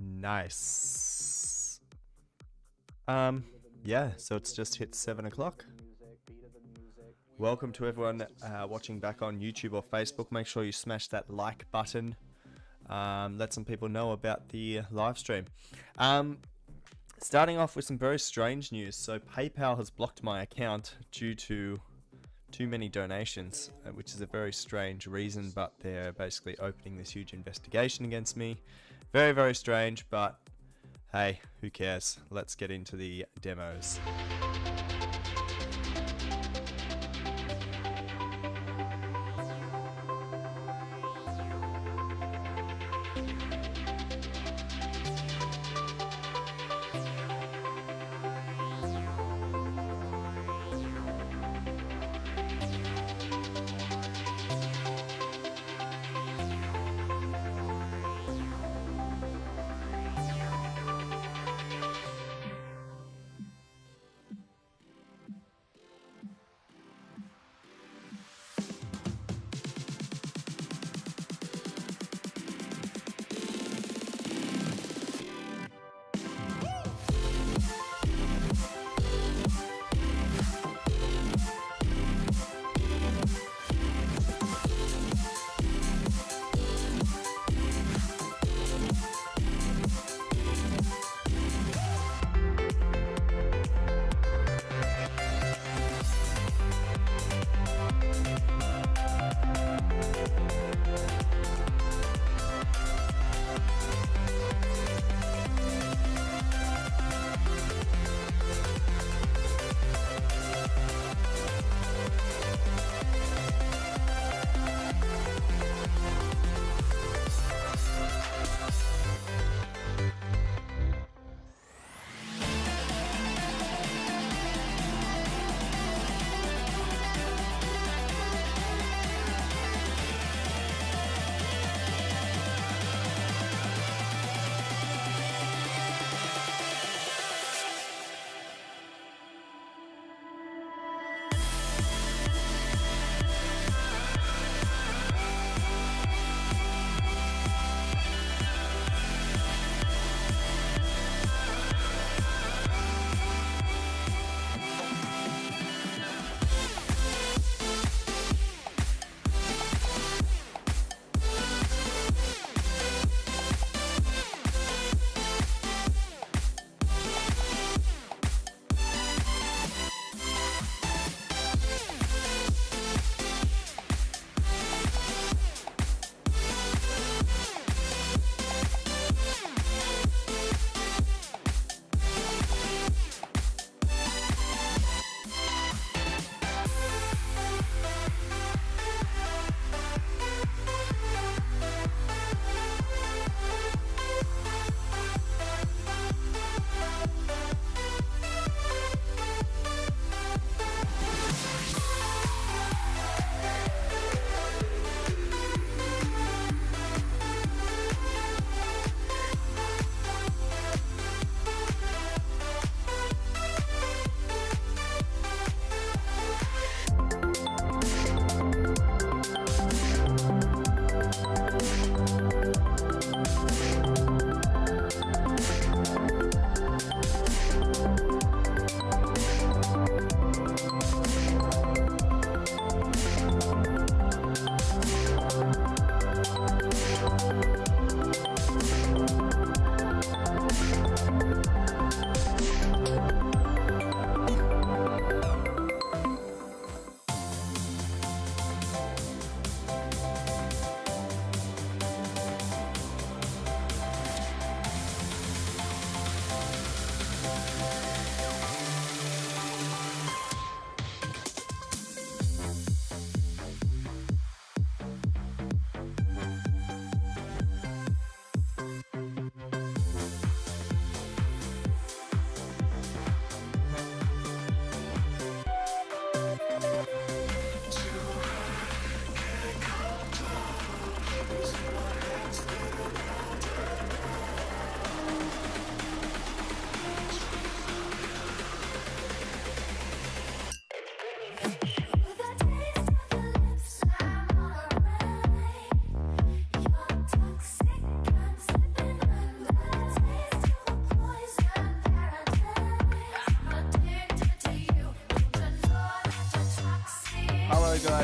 Nice. Yeah, so it's just hit 7 o'clock. Welcome to everyone watching back on YouTube or Facebook. Make sure you smash that like button. Let some people know about the live stream. Starting off with some very strange news. So PayPal has blocked my account due to too many donations, which is a very strange reason, but they're basically opening this huge investigation against me. Very, very strange, but hey, who cares? Let's get into the demos.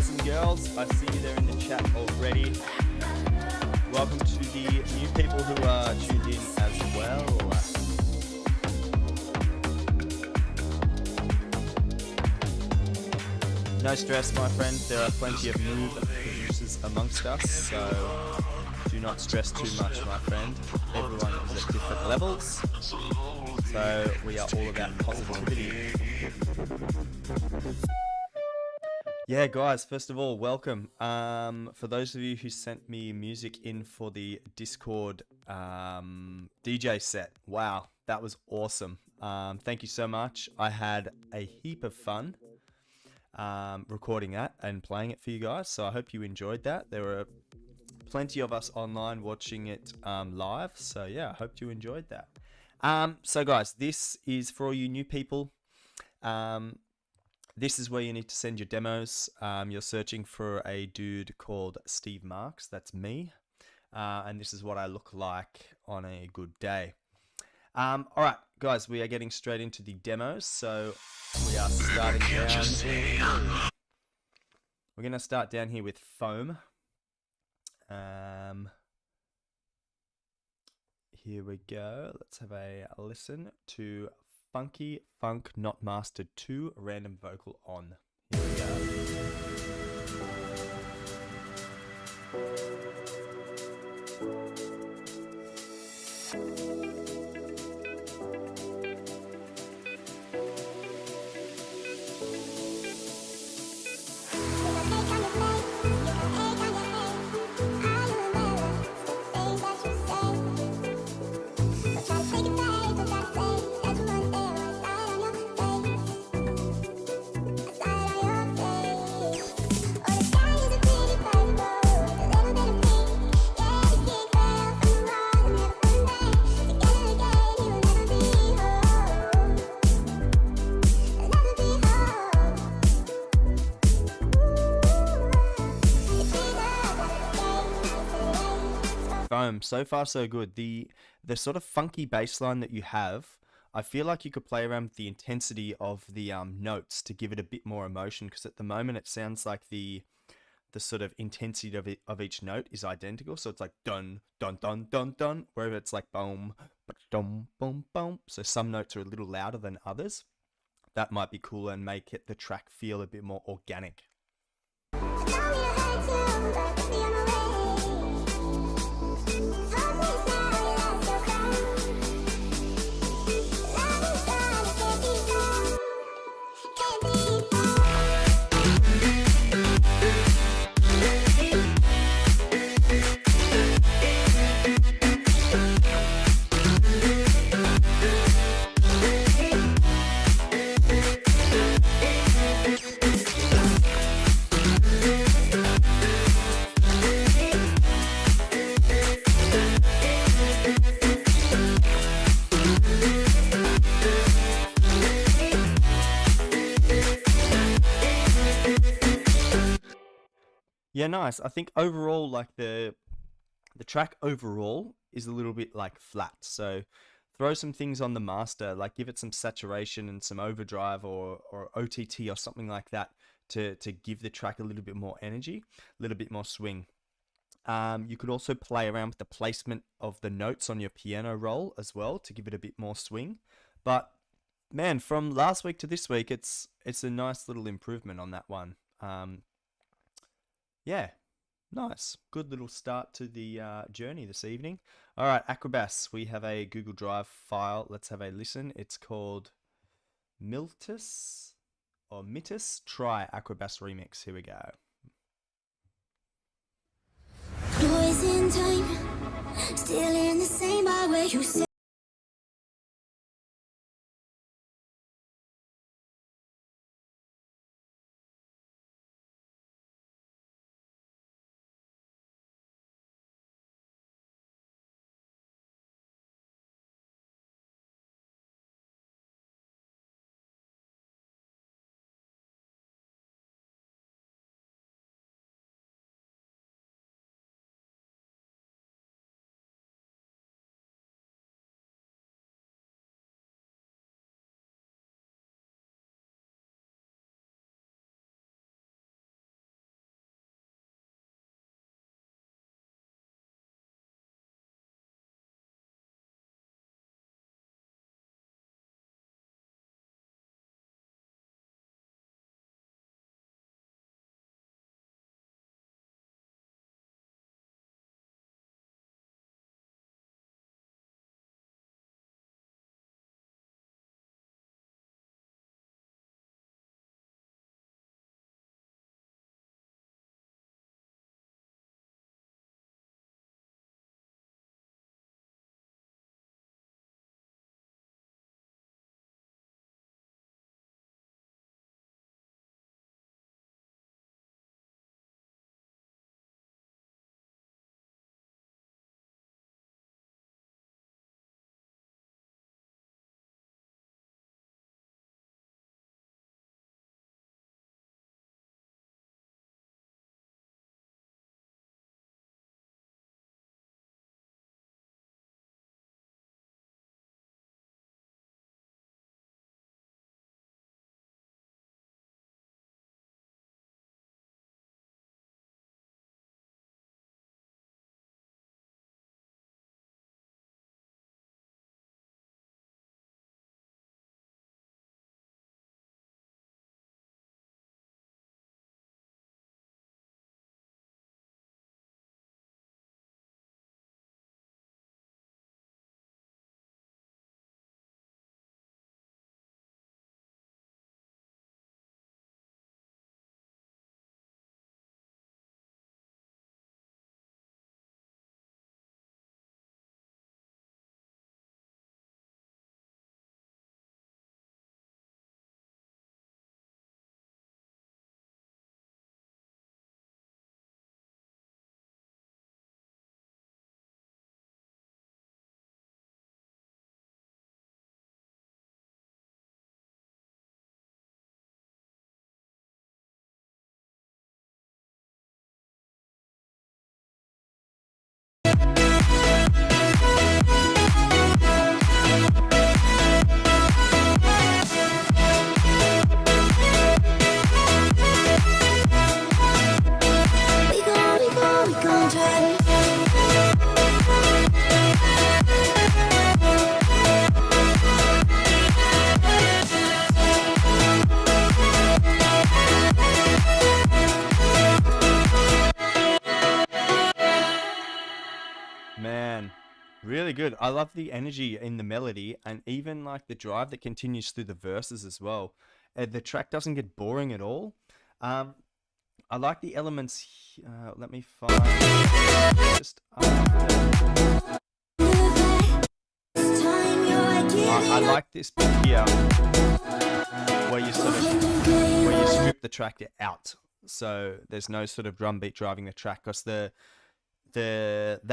guys and girls. I see you there in the chat already. Welcome to the new people who are tuned in as well. No stress, my friend. There are plenty of new producers amongst us, so do not stress too much, my friend. Everyone is at different levels, so we are all about positivity. Yeah, guys, first of all, welcome. For those of you who sent me music in for the Discord DJ set, wow, that was awesome. Thank you so much. I had a heap of fun recording that and playing it for you guys, so I hope you enjoyed that. There were plenty of us online watching it live, so yeah, I hope you enjoyed that. So guys, this is for all you new people. This is where you need to send your demos. You're searching for a dude called Steve Marks. That's me. And this is what I look like on a good day. All right, guys, we are getting straight into the demos. So we are starting down. We're going to start down here with Foam. Here we go. Let's have a listen to Funky Funk Not Mastered 2 Random Vocal On. Here we go. Foam, so far so good. The sort of funky bass line that you have, I feel like you could play around with the intensity of the notes to give it a bit more emotion, because at the moment it sounds like the sort of intensity of each note is identical, so it's like dun dun dun dun dun, wherever it's like boom dum boom boom. So some notes are a little louder than others. That might be cool and make the track feel a bit more organic. Yeah, nice. I think overall, like the track overall is a little bit like flat. So throw some things on the master, like give it some saturation and some overdrive or OTT or something like that to give the track a little bit more energy, a little bit more swing. You could also play around with the placement of the notes on your piano roll as well to give it a bit more swing. But man, from last week to this week, it's a nice little improvement on that one. Yeah, nice. Good little start to the journey this evening. All right, Acrobas, we have a Google Drive file. Let's have a listen. It's called Miltus or Mitus. Try Acrobas Remix. Here we go. Noise in time, still in the same bar where you said good. I love the energy in the melody, and even like the drive that continues through the verses as well. The track doesn't get boring at all. I like the elements. Let me find just I like this bit here where you strip the track out, so there's no sort of drum beat driving the track, because that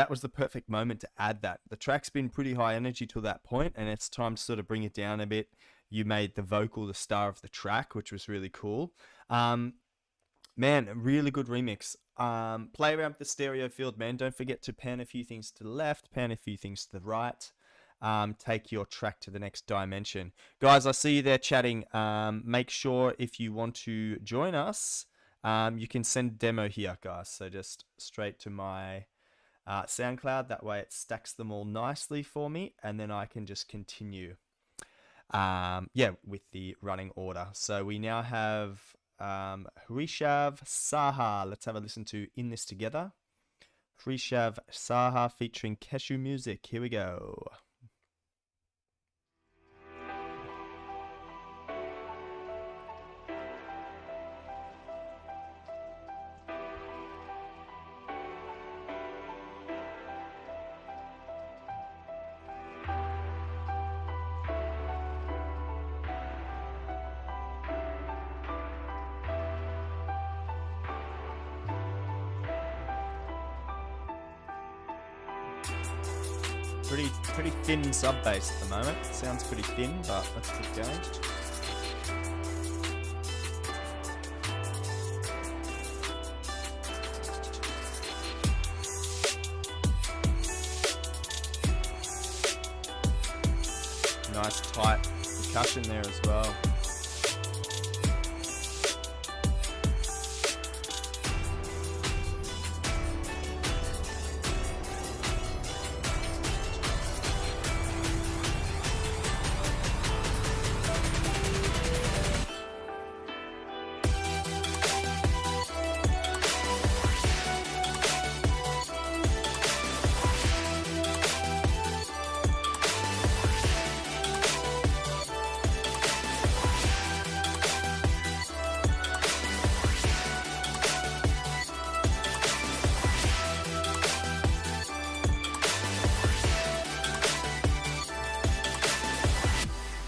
was the perfect moment to add that. The track's been pretty high energy till that point, and it's time to sort of bring it down a bit. You made the vocal the star of the track, which was really cool. Man, really good remix. Play around with the stereo field, man. Don't forget to pan a few things to the left, pan a few things to the right. Take your track to the next dimension. Guys, I see you there chatting. Make sure if you want to join us, you can send a demo here, guys. So just straight to my SoundCloud. That way it stacks them all nicely for me, and then I can just continue with the running order. So we now have Hrishav Saha. Let's have a listen to In This Together. Hrishav Saha featuring Keshu Music. Here we go. Pretty thin sub bass at the moment. Sounds pretty thin, but let's keep going. Nice tight percussion there as well.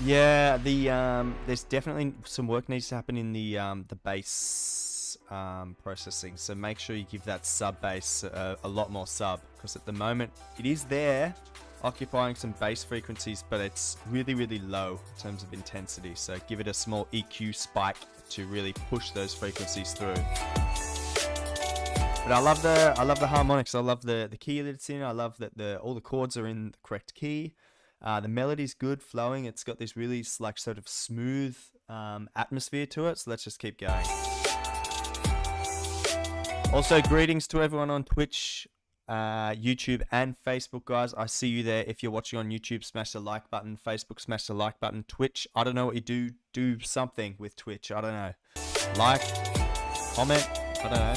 Yeah, there's definitely some work needs to happen in the bass processing. So make sure you give that sub bass a lot more sub, because at the moment it is there, occupying some bass frequencies, but it's really, really low in terms of intensity. So give it a small EQ spike to really push those frequencies through. But I love the harmonics. I love the key that it's in. I love that all the chords are in the correct key. The melody's good, flowing. It's got this really like sort of smooth atmosphere to it. So let's just keep going. Also, greetings to everyone on Twitch, YouTube, and Facebook, guys. I see you there. If you're watching on YouTube, smash the like button. Facebook, smash the like button. Twitch, I don't know what you do. Do something with Twitch. I don't know. Like, comment. I don't know.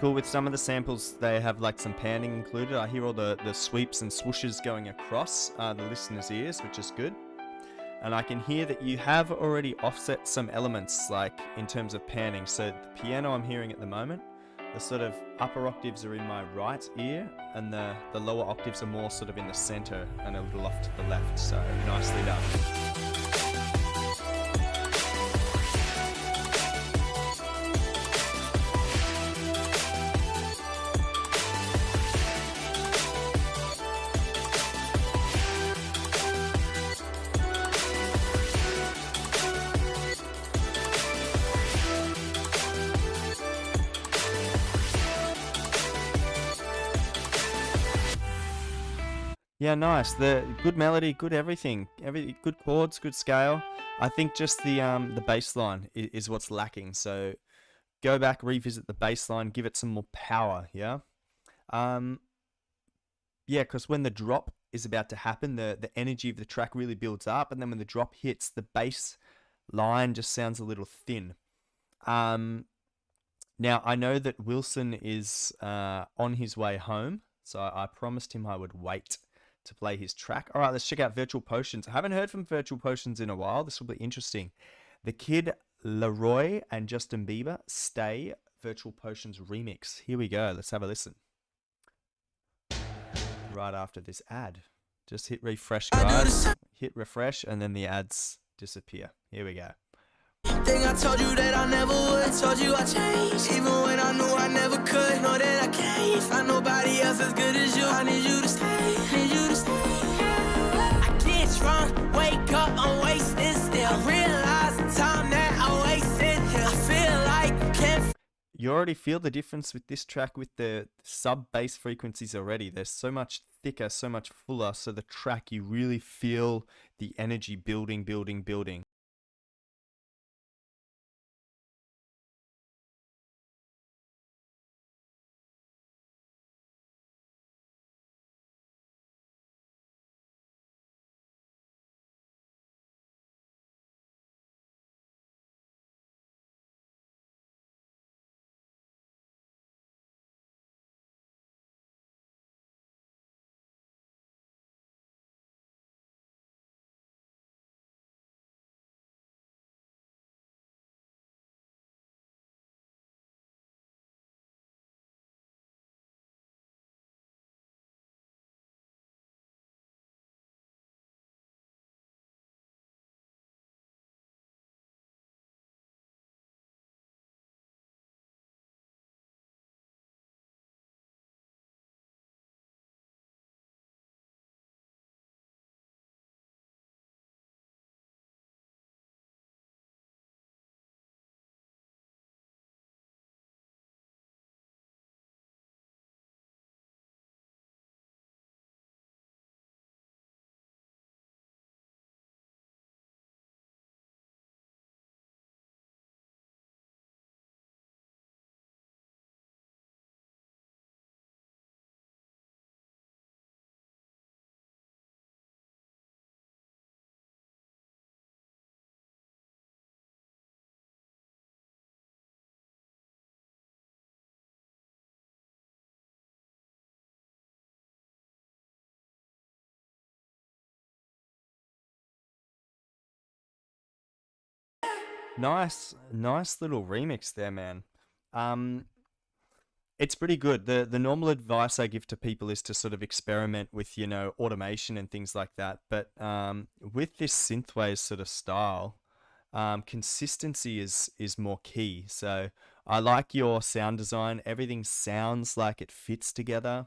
Cool. With some of the samples, they have like some panning included. I hear all the sweeps and swooshes going across the listener's ears, which is good. And I can hear that you have already offset some elements, like in terms of panning. So the piano I'm hearing at the moment, the sort of upper octaves are in my right ear, and the lower octaves are more sort of in the center and a little off to the left. So nicely done. Yeah, nice. The good melody, good everything. Good chords, good scale. I think just the bass line is what's lacking. So go back, revisit the bass line, give it some more power. Yeah. Um, yeah, because when the drop is about to happen, the energy of the track really builds up, and then when the drop hits, the bass line just sounds a little thin. Um, Now I know that Wilson is on his way home, so I promised him I would wait to play his track. All right, let's check out Virtual Potions. I haven't heard from Virtual Potions in a while. This will be interesting. The Kid Leroy and Justin Bieber, Stay, Virtual Potions remix. Here we go. Let's have a listen. Right after this ad. Just hit refresh, guys. Hit refresh, and then the ads disappear. Here we go. Think I told you that I never would. Told you I changed, even when I knew I never could. Know that I can't find nobody else as good as you. I need you to stay, need you to stay. I get drunk, wake up, I'm wasted still. I realize the time that I wasted here. I feel like can't. You already feel the difference with this track with the sub bass frequencies already. They're so much thicker, so much fuller. So the track, you really feel the energy building, building, building. Nice, nice little remix there, man. Um, it's pretty good. The normal advice I give to people is to sort of experiment with, automation and things like that. But with this synthwave sort of style, consistency is more key. So I like your sound design. Everything sounds like it fits together.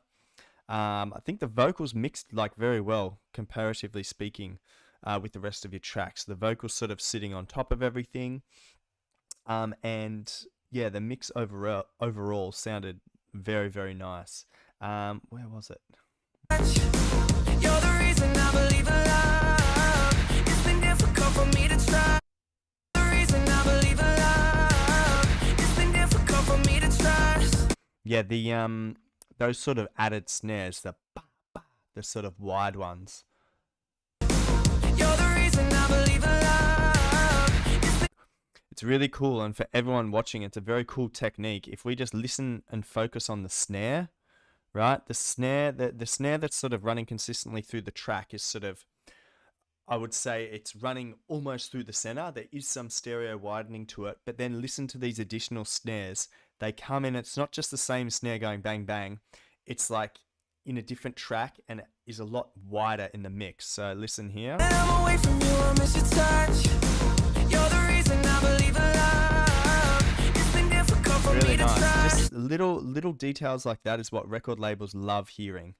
I think the vocals mixed like very well, comparatively speaking, with the rest of your tracks. The vocals sort of sitting on top of everything, and yeah, the mix overall sounded very, very nice. Where was it? You're the reason I believe in love. It's been difficult for me to try. The reason I believe in love. It's been difficult for me to trust. Yeah, the those sort of added snares, the ba, ba, the sort of wide ones. You're the reason I believe in love. It's really cool, and for everyone watching, it's a very cool technique. If we just listen and focus on the snare, right? The snare that's sort of running consistently through the track is sort of, I would say it's running almost through the center. There is some stereo widening to it, but then listen to these additional snares. They come in, it's not just the same snare going bang bang. It's like in a different track, and it is a lot wider in the mix. So listen here. I'm away from you, I miss your touch. You're the reason I believe in love. It's been difficult for Really me to nice. trust. Just little details like that is what record labels love hearing.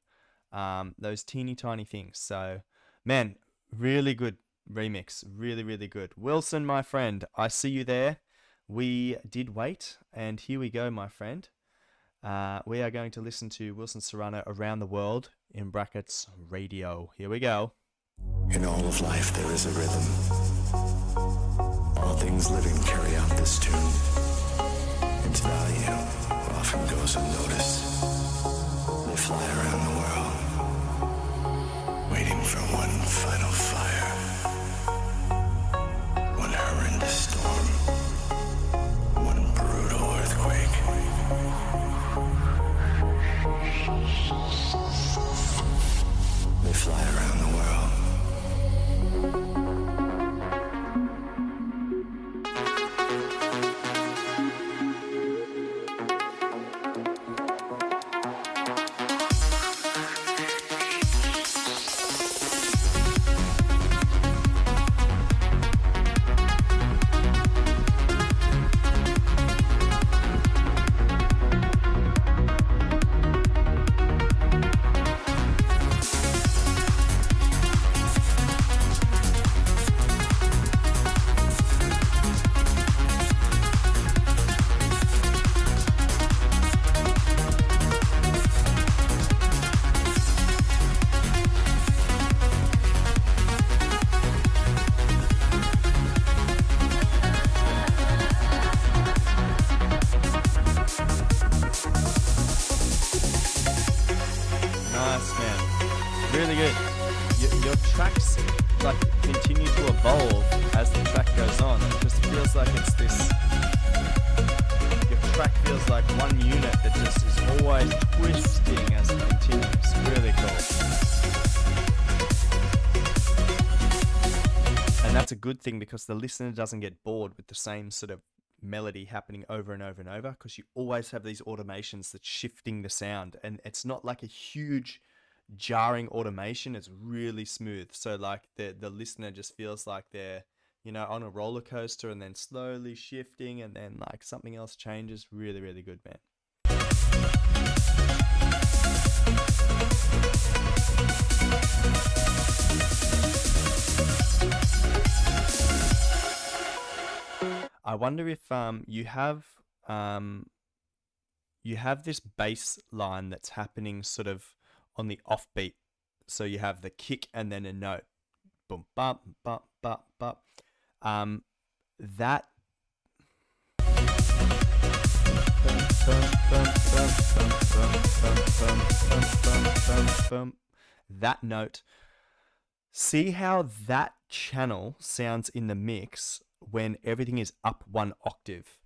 Those teeny tiny things. So, man, really good remix. Really, really good. Wilson, my friend, I see you there. We did wait, and here we go, my friend. We are going to listen to Wilson Serrano, Around the World, in brackets, radio. Here we go. In all of life there is a rhythm. All things living carry out this tune. Its value often goes unnoticed. They fly around the world, waiting for one final fire, one horrendous storm, one brutal earthquake. They fly around the world. Really good. Your tracks like continue to evolve as the track goes on. It just feels like it's this. Your track feels like one unit that just is always twisting as it continues. Really cool. And that's a good thing because the listener doesn't get bored with the same sort of melody happening over and over and over, because you always have these automations that's shifting the sound, and it's not like a huge jarring automation. It's really smooth, so like the listener just feels like they're, you know, on a roller coaster and then slowly shifting and then like something else changes. Really, really good, man. I wonder if you have this bass line that's happening sort of on the offbeat. So you have the kick and then a note. Boom, bum, bum, bum, bum. That that note. See how that channel sounds in the mix when everything is up one octave.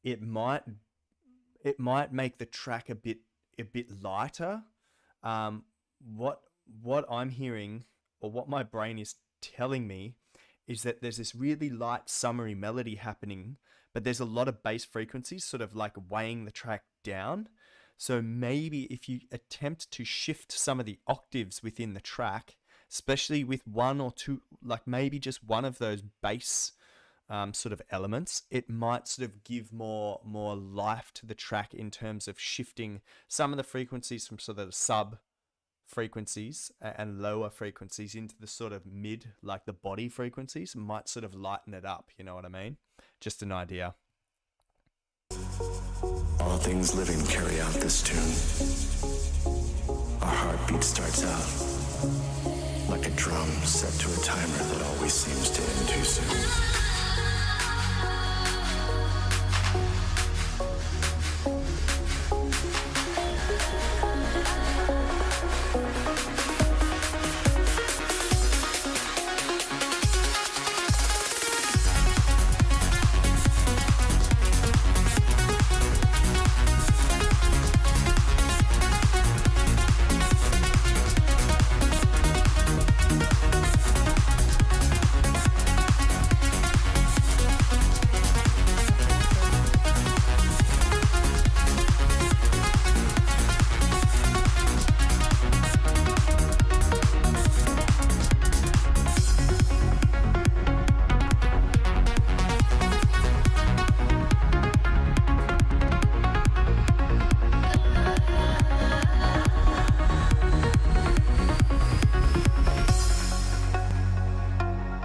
It might make the track a bit lighter. What I'm hearing, or what my brain is telling me, is that there's this really light summery melody happening, but there's a lot of bass frequencies sort of like weighing the track down. So maybe if you attempt to shift some of the octaves within the track, especially with one or two, like maybe just one of those bass sort of elements, it might sort of give more life to the track in terms of shifting some of the frequencies from sort of sub frequencies and lower frequencies into the sort of mid, like the body frequencies. Might sort of lighten it up, you know what I mean? Just an idea. All things living carry out this tune. Our heartbeat starts out like a drum set to a timer that always seems to end too soon.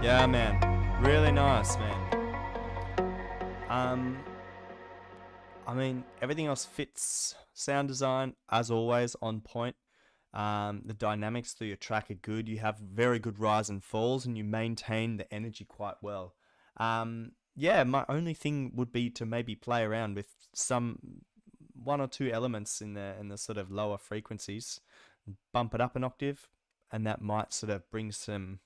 Yeah, man. Really nice, man. I mean, everything else fits. Sound design, as always, on point. The dynamics through your track are good. You have very good rise and falls, and you maintain the energy quite well. Yeah, my only thing would be to maybe play around with one or two elements in the sort of lower frequencies, bump it up an octave, and that might sort of bring some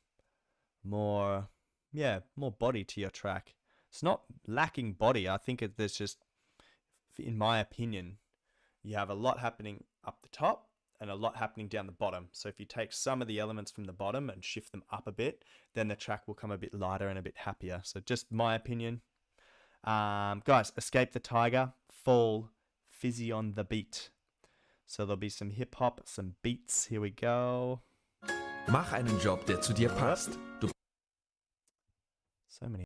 more body to your track. It's not lacking body. I think there's just, in my opinion, you have a lot happening up the top and a lot happening down the bottom. So if you take some of the elements from the bottom and shift them up a bit, then the track will come a bit lighter and a bit happier. So just my opinion. Guys, Escape the Tiger, Fall, Fizzy on the Beat. So there'll be some hip hop, some beats. Here we go. Mach einen Job, der zu dir passt. Du So many.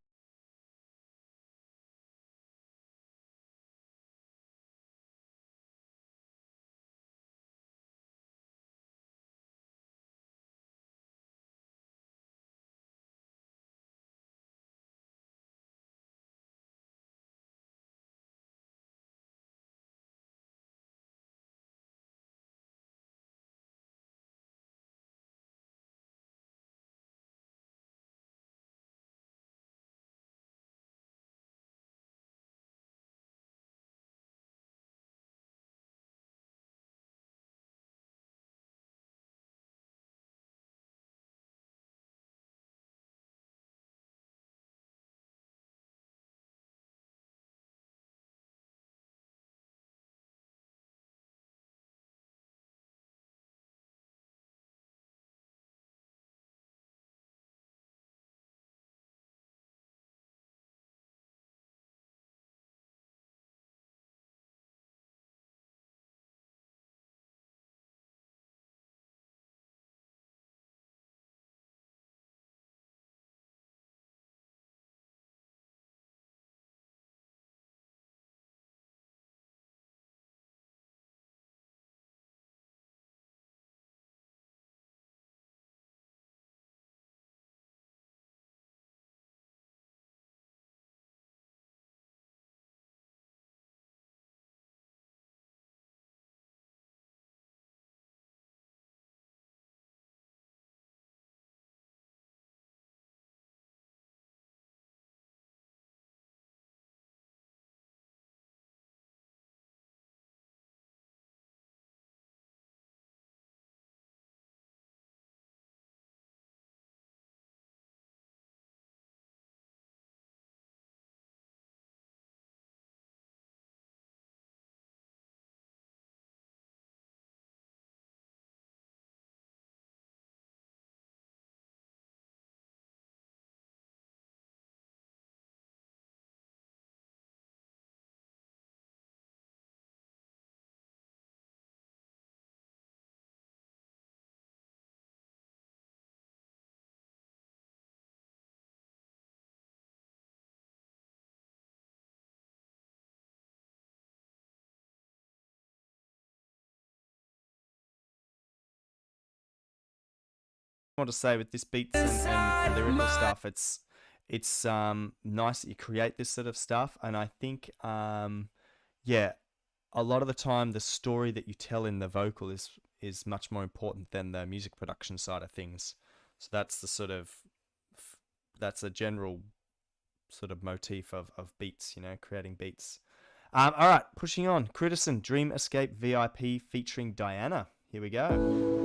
Want to say with this beats and lyrical stuff, it's nice that you create this sort of stuff, and I think yeah, a lot of the time the story that you tell in the vocal is much more important than the music production side of things. So that's the sort of that's a general sort of motif of beats, you know, creating beats. All right, pushing on. Critison, Dream Escape VIP featuring Diana. Here we go.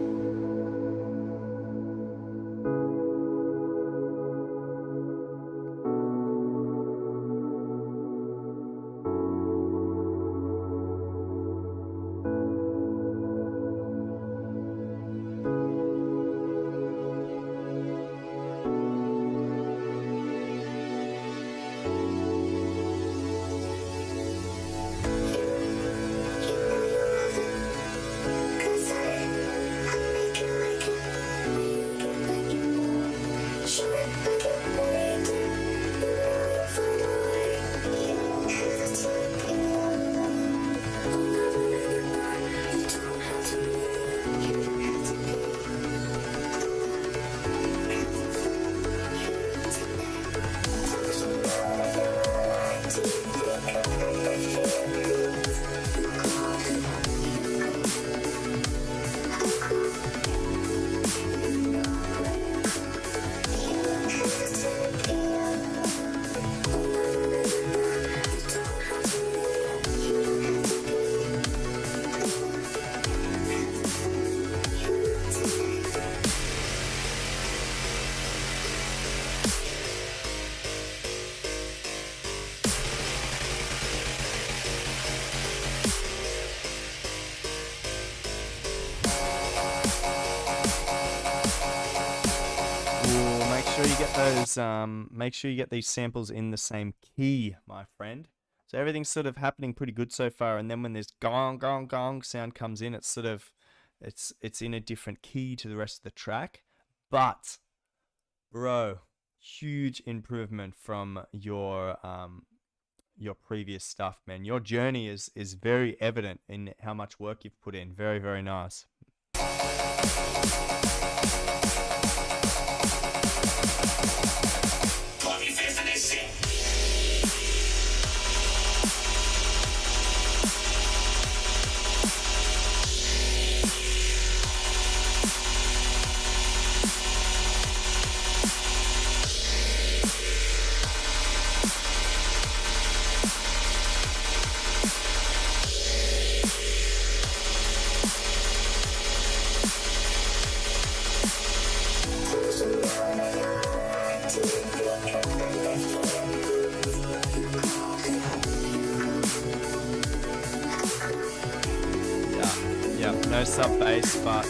You know you love it, 'cause I get those, make sure you get these samples in the same key, my friend. So everything's sort of happening pretty good so far, and then when this gong gong gong sound comes in, it's sort of, it's in a different key to the rest of the track. But bro, huge improvement from your previous stuff, man. Your journey is very evident in how much work you've put in. Very, very nice. Yeah, no sub bass, but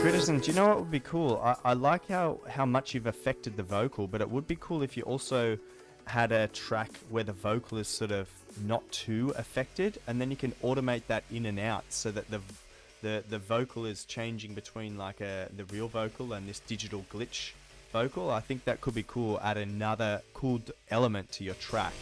criticism. Do you know what would be cool? I like how much you've affected the vocal, but it would be cool if you also had a track where the vocal is sort of not too affected, and then you can automate that in and out so that the vocal is changing between like the real vocal and this digital glitch vocal. I think that could be cool. Add another cool element to your track.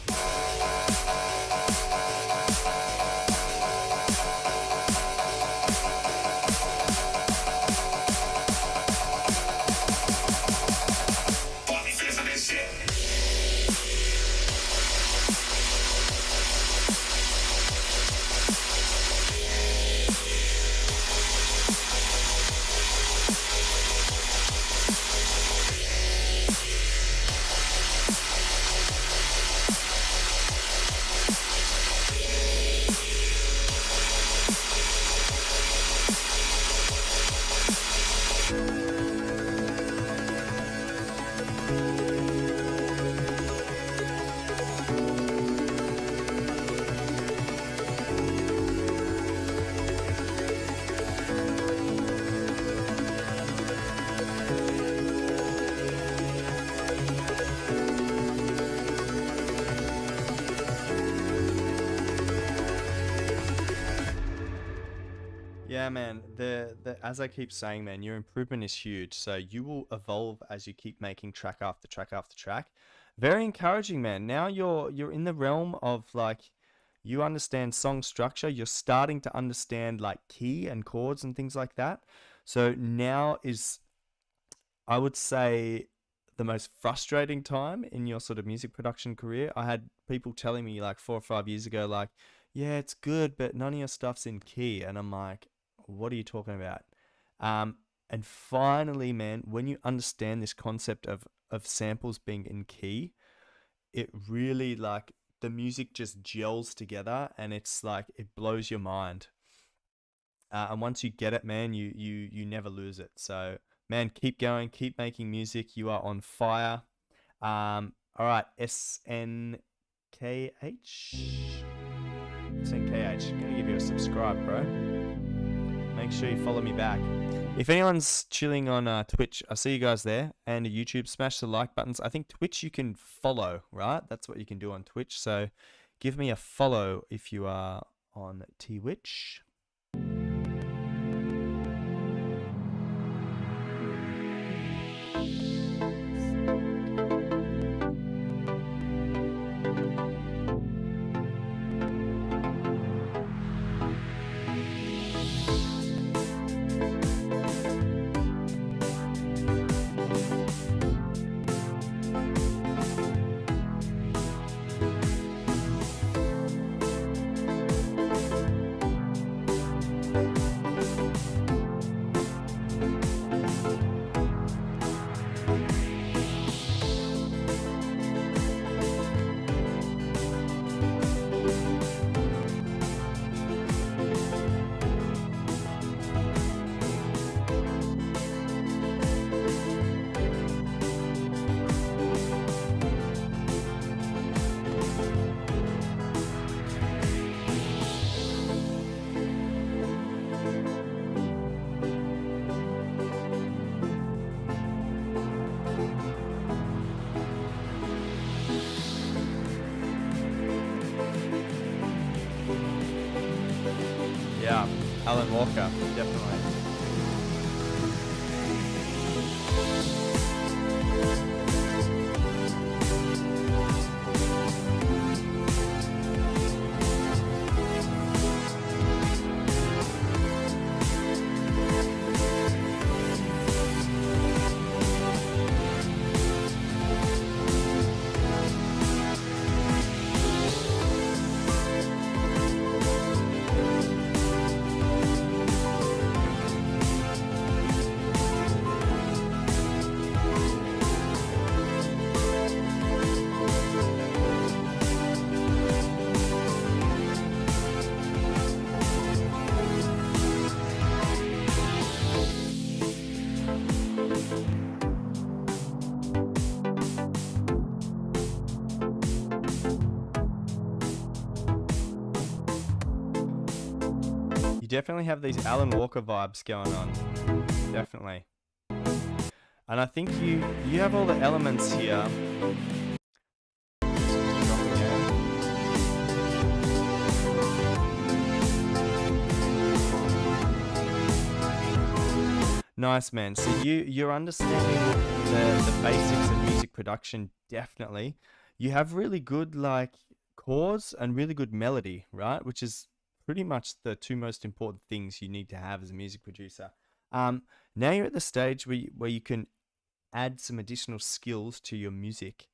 Yeah, man, as I keep saying, man, your improvement is huge. So you will evolve as you keep making track after track after track. Very encouraging, man. Now you're in the realm of like, you understand song structure. You're starting to understand like key and chords and things like that. So now is, I would say, the most frustrating time in your sort of music production career. I had people telling me like 4 or 5 years ago, like, yeah, it's good, but none of your stuff's in key. And I'm like, what are you talking about? And finally, man, when you understand this concept of samples being in key, it really, like, the music just gels together, and it's like, it blows your mind. And once you get it, man, you never lose it. So, man, keep going, keep making music. You are on fire. All right, SNKH. SNKH, gonna give you a subscribe, bro. Make sure you follow me back. If anyone's chilling on Twitch, I see you guys there, and YouTube, smash the like buttons. I think Twitch you can follow, right? That's what you can do on Twitch. So give me a follow if you are on Twitch. Alan Walker, definitely. You definitely have these Alan Walker vibes going on. Definitely. And I think you have all the elements here. Nice, man. So you're understanding the basics of music production, definitely. You have really good like chords and really good melody, right? Which is pretty much the two most important things you need to have as a music producer. Now you're at the stage where you can add some additional skills to your music.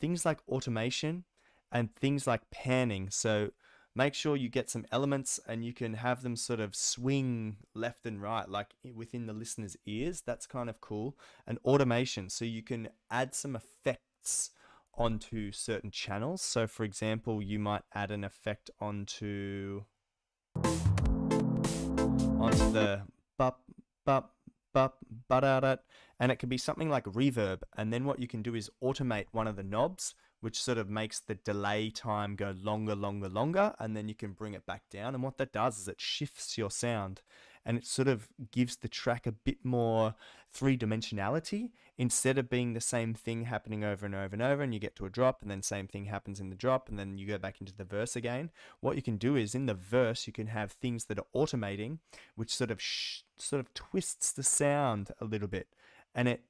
Things like automation and things like panning. So make sure you get some elements and you can have them sort of swing left and right, like within the listener's ears. That's kind of cool. And automation. So you can add some effects onto certain channels. So for example, you might add an effect onto the bup, bup, bup, but and it can be something like reverb. And then what you can do is automate one of the knobs, which sort of makes the delay time go longer, longer, longer, and then you can bring it back down. And what that does is it shifts your sound, and it sort of gives the track a bit more three-dimensionality instead of being the same thing happening over and over and over, and you get to a drop, and then same thing happens in the drop, and then you go back into the verse again. What you can do is in the verse, you can have things that are automating, which sort of twists the sound a little bit. And it,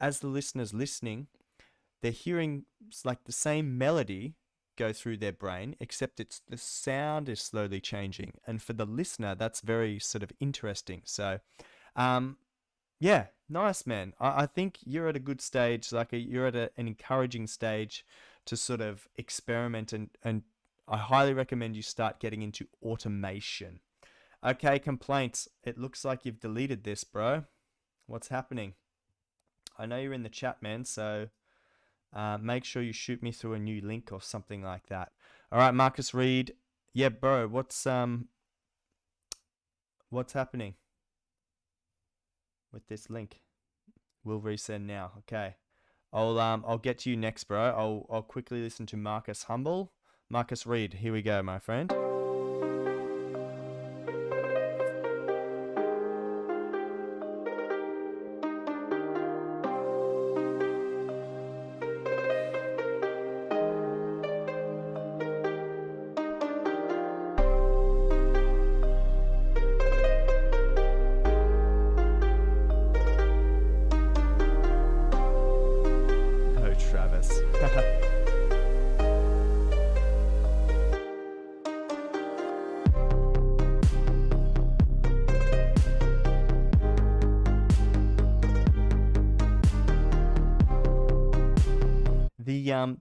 as the listener's listening, they're hearing like the same melody go through their brain, except the sound is slowly changing. And for the listener, that's very sort of interesting. So, yeah, nice, man. I think you're at a good stage, like you're at an encouraging stage to sort of experiment, and I highly recommend you start getting into automation. Okay, complaints. It looks like you've deleted this, bro. What's happening? I know you're in the chat, man, so make sure you shoot me through a new link or something like that. All right, Marcus Reed. Yeah, bro, what's happening with this link? We'll resend now. Okay. I'll get to you next, bro. I'll quickly listen to Marcus Humble. Marcus Reed, here we go, my friend.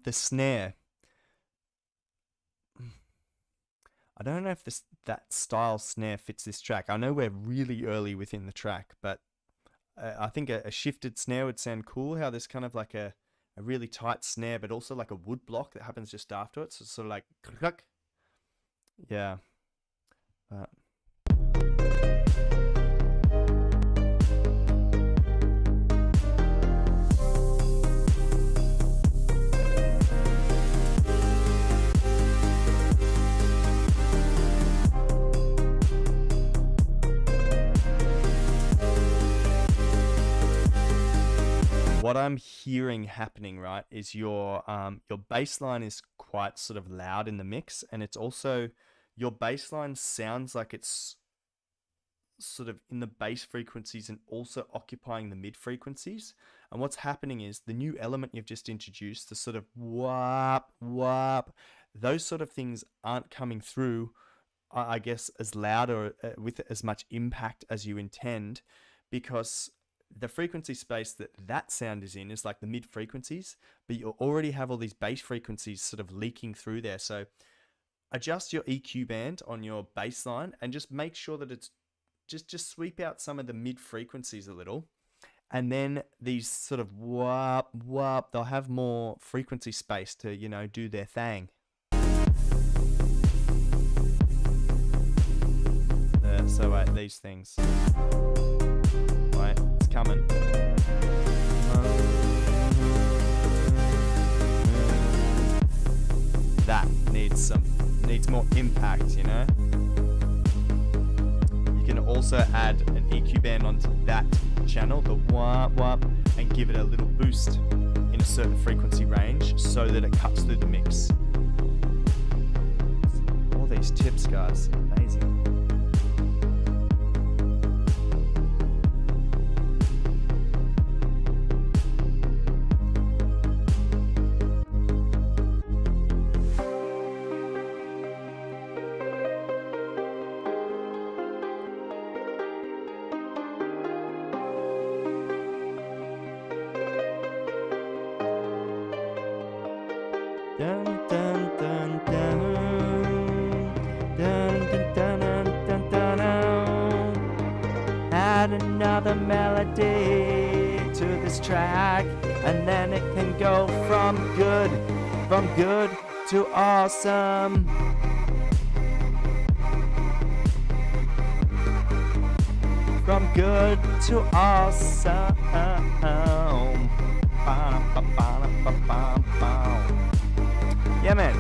The snare. I don't know if that style snare fits this track. I know we're really early within the track, but I think a shifted snare would sound cool. How there's kind of like a really tight snare, but also like a wood block that happens just after it. So it's sort of like, yeah. What I'm hearing happening, right, is your bass line is quite sort of loud in the mix, and it's also, your bass line sounds like it's sort of in the bass frequencies and also occupying the mid frequencies. And what's happening is the new element you've just introduced, the sort of whap, whap, those sort of things aren't coming through, I guess, as loud or with as much impact as you intend, because the frequency space that sound is in is like the mid frequencies, but you already have all these bass frequencies sort of leaking through there. So adjust your EQ band on your bass line and just make sure that it's just sweep out some of the mid frequencies a little. And then these sort of whap, whap, they'll have more frequency space to, you know, do their thing. So wait, these things. Wait, it's coming. That needs more impact, you know? You can also add an EQ band onto that channel, the wah wah, and give it a little boost in a certain frequency range so that it cuts through the mix. All these tips, guys, amazing. Dun, dun, dun, dun. Dun, dun, dun, dun, dun, dun, dun. Add another melody to this track, and then it can go from good to awesome. From good to awesome. Yeah, man.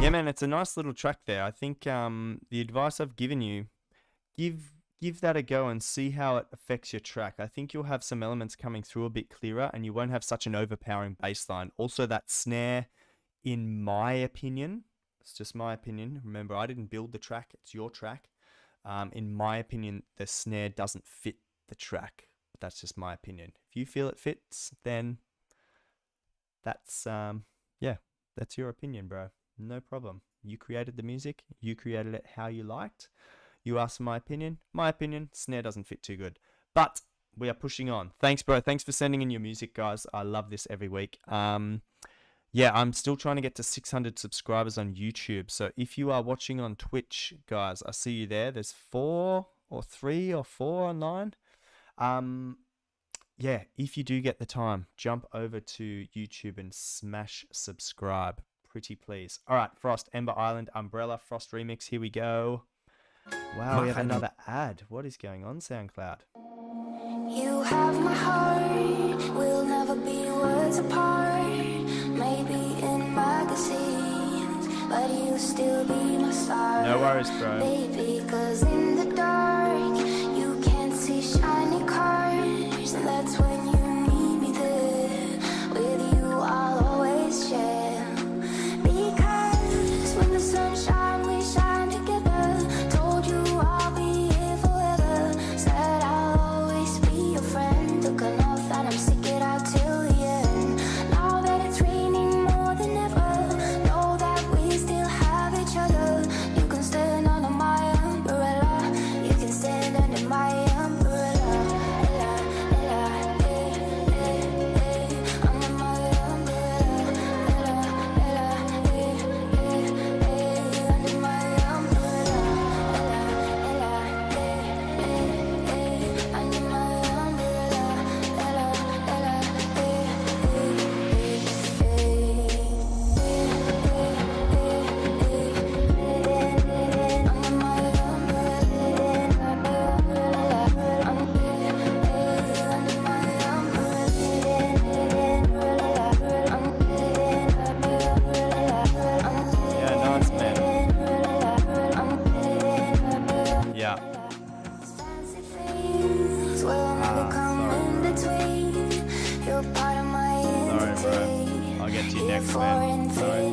Yeah, man, it's a nice little track there. I think the advice I've given you, give that a go and see how it affects your track. I think you'll have some elements coming through a bit clearer, and you won't have such an overpowering bass line. Also, that snare, in my opinion, it's just my opinion. Remember, I didn't build the track. It's your track. In my opinion, the snare doesn't fit the track. But that's just my opinion. If you feel it fits, then that's, yeah, that's your opinion, bro. No problem. You created the music. You created it how you liked. You asked for my opinion. My opinion, snare doesn't fit too good. But we are pushing on. Thanks, bro. Thanks for sending in your music, guys. I love this every week. Yeah, I'm still trying to get to 600 subscribers on YouTube. So if you are watching on Twitch, guys, I see you there. There's 4 or 3 or 4 online. Yeah, if you do get the time, jump over to YouTube and smash subscribe. Pretty please. All right, Frost, Ember Island, Umbrella, Frost Remix. Here we go. Wow, we have another ad. What is going on, SoundCloud? You have my heart, we'll never be worlds apart. Maybe in magazines, but you'll still be my star. No worries, bro. Baby, 'cause in the dark, you can't see shiny cars. And that's when you need me there. With you, I'll always share. Because when the sun shines, we shine together. Told you I'll be here forever. Said I'll always be your friend. Took an oath that I'm stick it out till the end. Now that it's raining more than ever, know that we still have each other. You can stand under my umbrella. You can stand under my umbrella. Ella, Ella, it to you next, man. Sorry.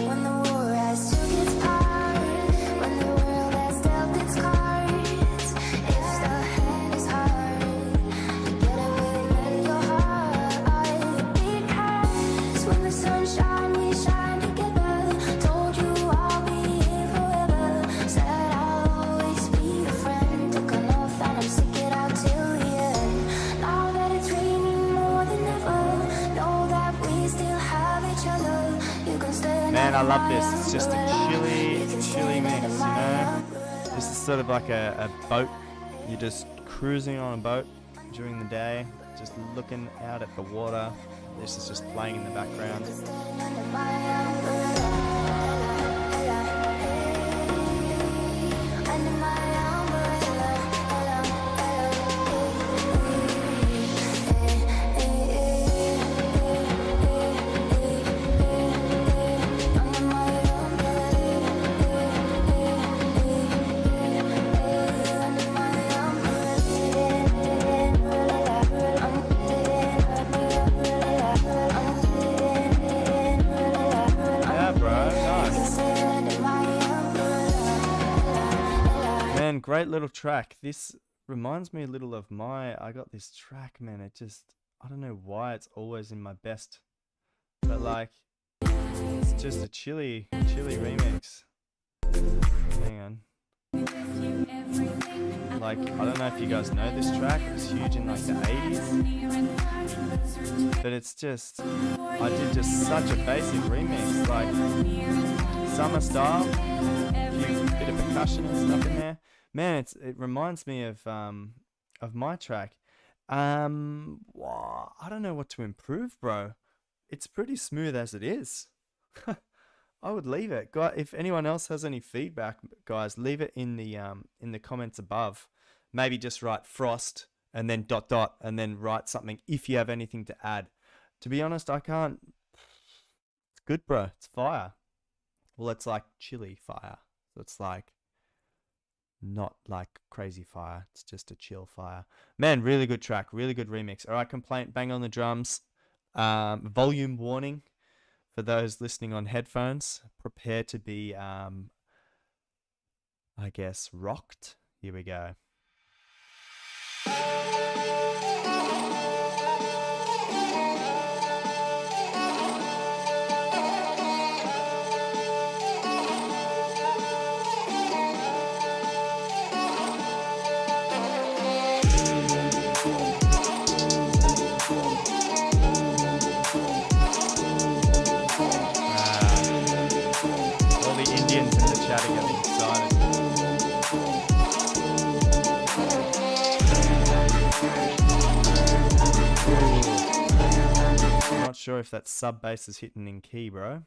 When the war has took its part, when the world has dealt its cards, if the hand is hard, get it within your heart. Because when the sun shines, we shine together. Told you I'll be here forever. Said I'll always be your friend. Took an oath that I'm stick it out till the end. Now that it's raining more than ever, know that we still have each other. You can stay. Man, I love this. It's just a chilly mix, you know? This is sort of like a boat. You're just cruising on a boat during the day, just looking out at the water. This is just playing in the background. Yeah, bro, nice. Man, great little track. This reminds me a little of I got this track, man. It just, I don't know why it's always in my best, but like, it's just a chilly remix. Hang on. Like, I don't know if you guys know this track. It was huge in like the 80s, but it's just, I did just such a basic remix, like summer style, few bit of percussion and stuff in there. Man, it reminds me of my track. Wow, I don't know what to improve, bro. It's pretty smooth as it is. I would leave it. If anyone else has any feedback, guys, leave it in the comments above. Maybe just write frost and then ... and then write something if you have anything to add. To be honest, I can't. It's good, bro. It's fire. Well, it's like chilly fire. So it's like not like crazy fire. It's just a chill fire. Man, really good track. Really good remix. All right, complaint. Bang on the drums. Volume warning. For those listening on headphones, prepare to be, I guess, rocked. Here we go. All the Indians in the chat are getting excited. I'm not sure if that sub bass is hitting in key, bro.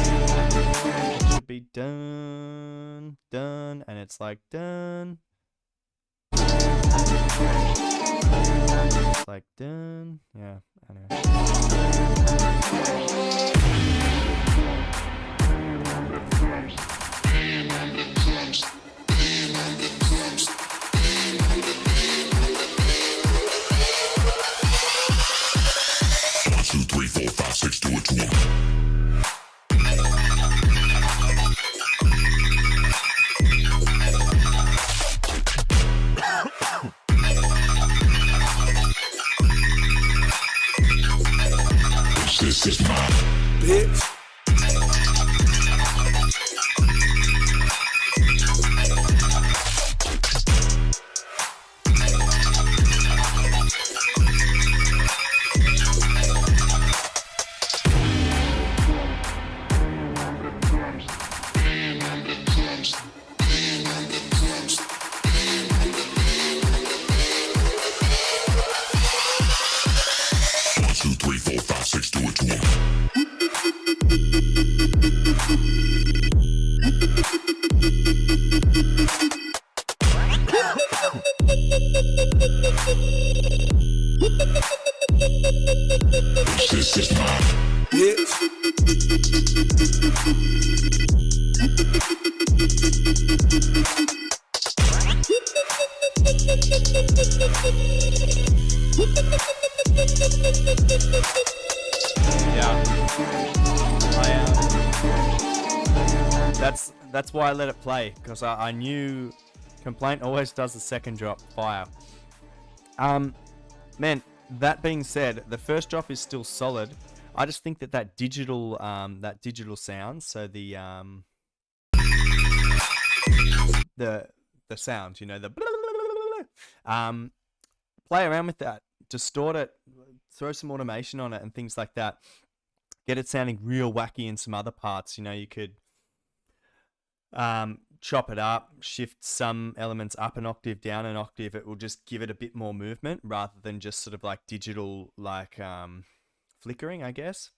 It should be dun, dun, and it's like dun. It's like dun. Yeah, anyway. This is my bitch. This is my bitch. Yeah. That's why I let it play, because I knew Complaint always does the second drop fire. Man, that being said, the first drop is still solid. I just think that digital sound, so the sound, you know, the play around with that, distort it, throw some automation on it and things like that. Get it sounding real wacky in some other parts. You know, you could chop it up, shift some elements up an octave, down an octave. It will just give it a bit more movement rather than just sort of like digital, like flickering, I guess.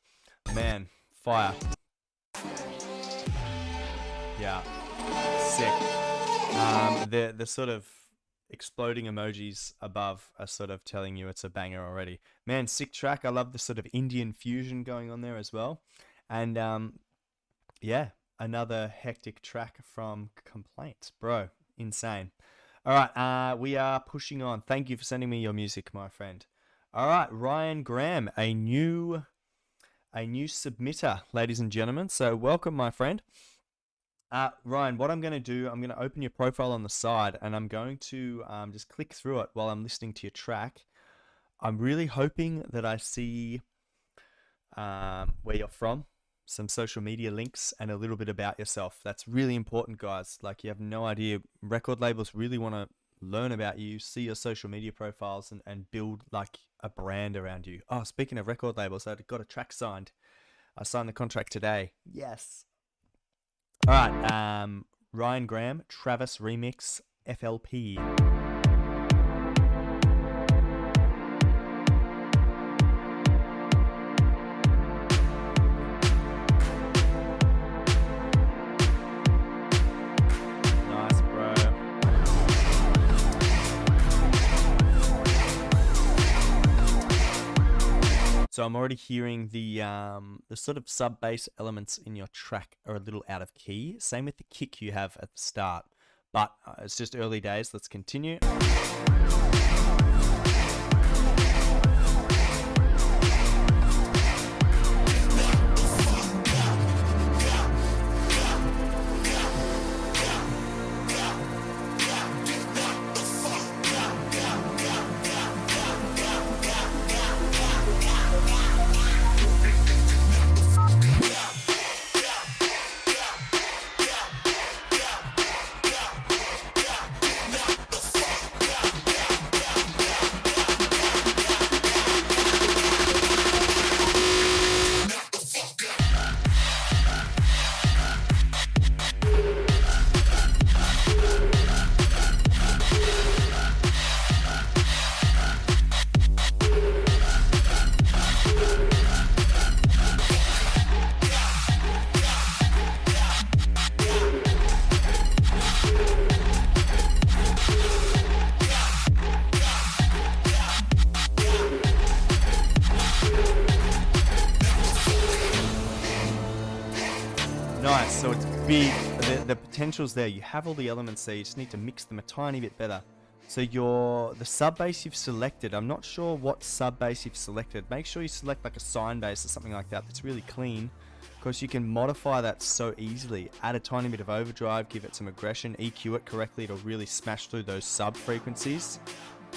Man, fire. Yeah, sick. The sort of exploding emojis above are sort of telling you it's a banger already. Man, sick track. I love the sort of Indian fusion going on there as well. And yeah, another hectic track from Complaint. Bro, insane. All right, we are pushing on. Thank you for sending me your music, my friend. All right, Ryan Graham, a new submitter, ladies and gentlemen. So welcome, my friend. Ryan, what I'm going to do, I'm going to open your profile on the side and I'm going to just click through it while I'm listening to your track. I'm really hoping that I see where you're from, some social media links, and a little bit about yourself. That's really important, guys. Like, you have no idea. Record labels really want to learn about you, see your social media profiles, and build like a brand around you. Oh, speaking of record labels, I got a track signed. I signed the contract today. Yes. All right, Ryan Graham, Travis Remix, FLP. Nice, bro. So I'm already hearing the sort of sub bass elements in your track are a little out of key. Same with the kick you have at the start, but it's just early days. Let's continue. Nice, so it's big, the potential's there. You have all the elements there, you just need to mix them a tiny bit better. So the sub bass you've selected, I'm not sure what sub bass you've selected. Make sure you select like a sine bass or something like that that's really clean, because you can modify that so easily. Add a tiny bit of overdrive, give it some aggression, EQ it correctly, it'll really smash through those sub frequencies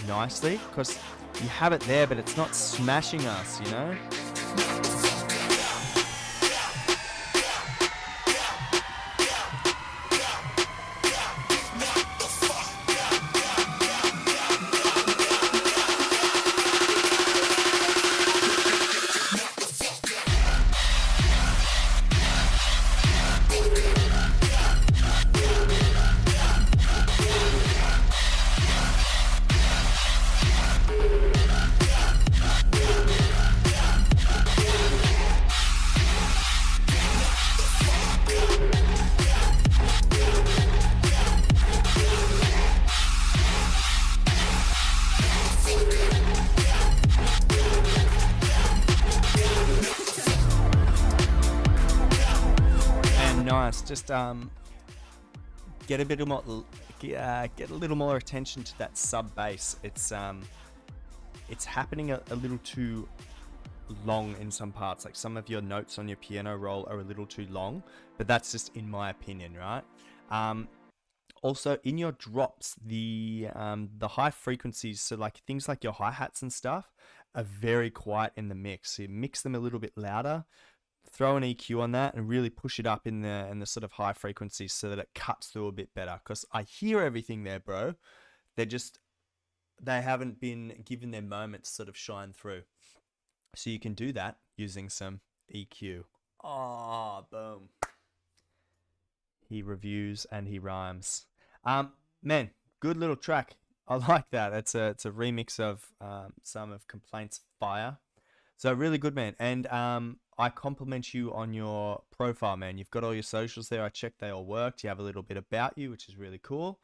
nicely, because you have it there but it's not smashing us, you know? Nice. Just get a bit more, get a little more attention to that sub bass. It's it's happening a little too long in some parts. Like some of your notes on your piano roll are a little too long, but that's just in my opinion, right? Also, in your drops, the high frequencies, so like things like your hi-hats and stuff, are very quiet in the mix. So you mix them a little bit louder, throw an EQ on that, and really push it up in the sort of high frequencies so that it cuts through a bit better. Because I hear everything there, bro. They haven't been given their moment to sort of shine through. So you can do that using some EQ. Ah, boom. He reviews and he rhymes. Man, good little track. I like that. It's a remix of some of Complaint's Fire. So really good, man. And I compliment you on your profile, man. You've got all your socials there. I checked they all worked. You have a little bit about you, which is really cool.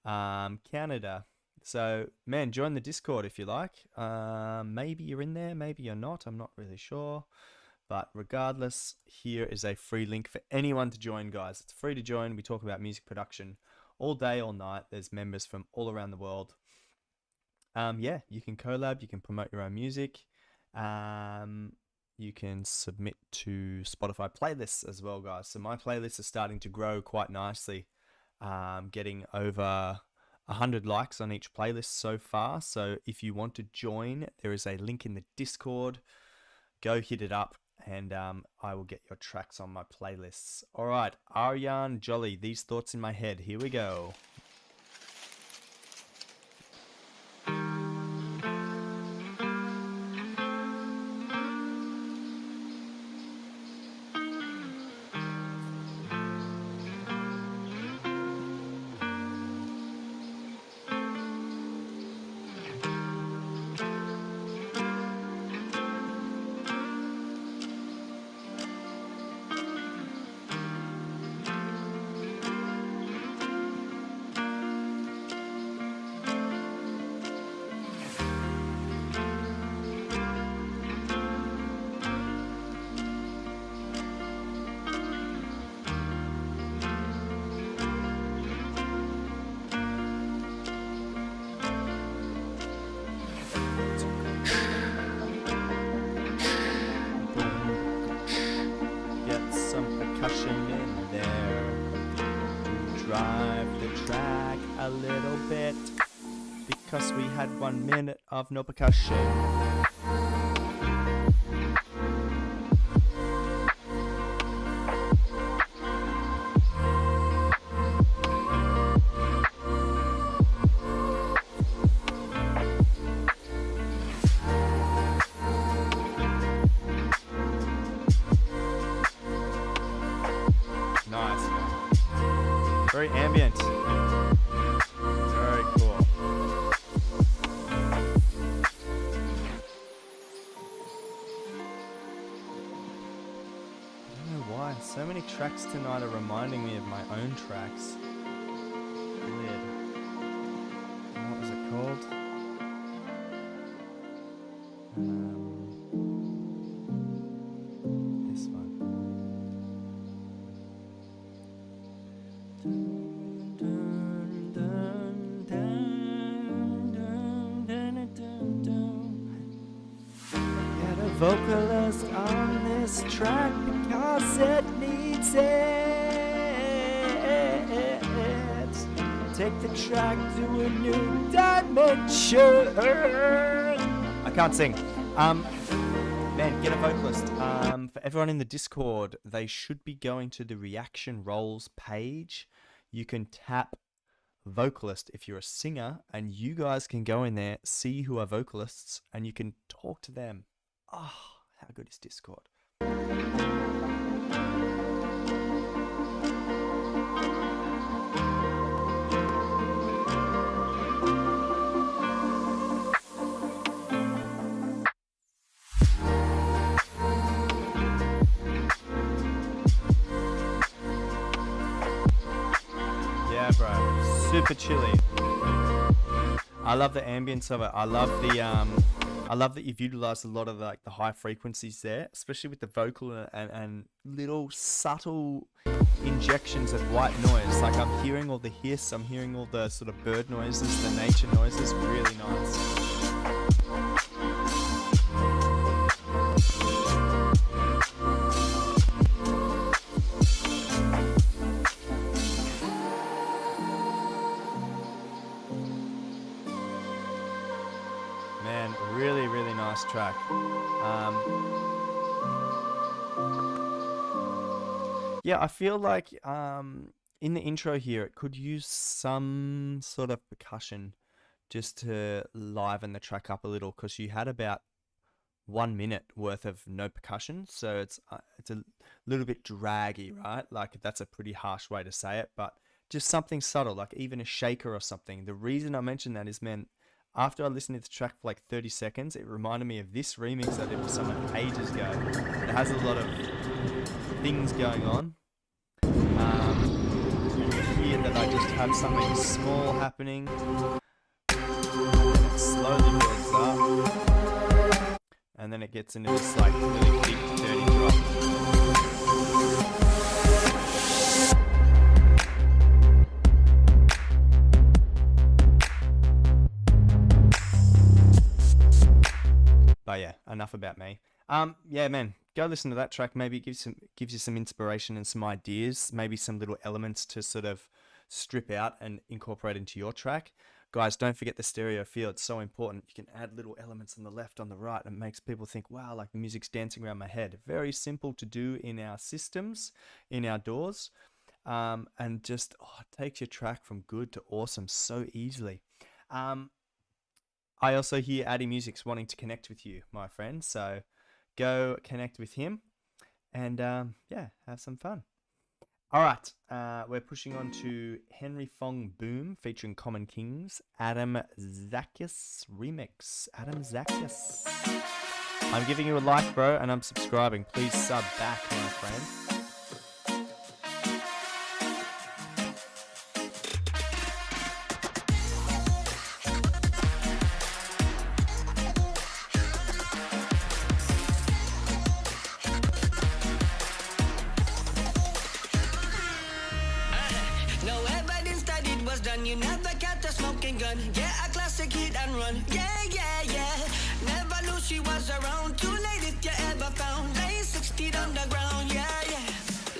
Canada. So, man, join the Discord if you like. Maybe you're in there, maybe you're not. I'm not really sure. But regardless, here is a free link for anyone to join, guys. It's free to join. We talk about music production all day, all night. There's members from all around the world. Yeah, you can collab. You can promote your own music. You can submit to Spotify playlists as well, guys. So my playlists are starting to grow quite nicely. Getting over 100 likes on each playlist so far. So if you want to join, there is a link in the Discord. Go hit it up, and I will get your tracks on my playlists. All right, Aryan Jolly, These Thoughts in My Head. Here we go. In there to drive the track a little bit, because we had 1 minute of no percussion. Very ambient. Very cool. I don't know why. So many tracks tonight are reminding me of my own tracks. Weird. What was it called? This one. Get a vocalist on this track because it needs it. Take the track to a new dimension. I can't sing. Man, get a vocalist. For everyone in the Discord, they should be going to the reaction roles page. You can tap vocalist if you're a singer, and you guys can go in there, see who are vocalists, and you can talk to them. Oh, how good is Discord? Yeah, bro. Super chilly. I love the ambience of it. I love that you've utilized a lot of the high frequencies there, especially with the vocal and little subtle injections of white noise. Like I'm hearing all the hiss, I'm hearing all the sort of bird noises, the nature noises. Really nice. track. Yeah, I feel like in the intro here, it could use some sort of percussion just to liven the track up a little, because you had about 1 minute worth of no percussion, so it's a little bit draggy, right? Like, that's a pretty harsh way to say it, but just something subtle, like even a shaker or something. The reason I mention that is, man, after I listened to the track for like 30 seconds, it reminded me of this remix I did with someone ages ago. It has a lot of things going on. You can hear that I just have something small happening, and it slowly builds up, and then it gets into this like really big dirty drop. But yeah, enough about me. Yeah, man, go listen to that track. Maybe it gives you some inspiration and some ideas, maybe some little elements to sort of strip out and incorporate into your track. Guys, don't forget the stereo feel. It's so important. You can add little elements on the left, on the right, and it makes people think, wow, like the music's dancing around my head. Very simple to do in our systems, in our DAWs, and just it takes your track from good to awesome so easily. I also hear Addy Music's wanting to connect with you, my friend. So go connect with him and yeah, have some fun. All right, we're pushing on to Henry Fong Boom featuring Common Kings, Adam Zacchus remix. Adam Zacchus. I'm giving you a like, bro, and I'm subscribing. Please sub back, my friend. You never kept a smoking gun. Yeah, a classic hit and run. Yeah, yeah, yeah. Never knew she was around. Too late if you ever found. Lay 6 feet underground. Yeah, yeah.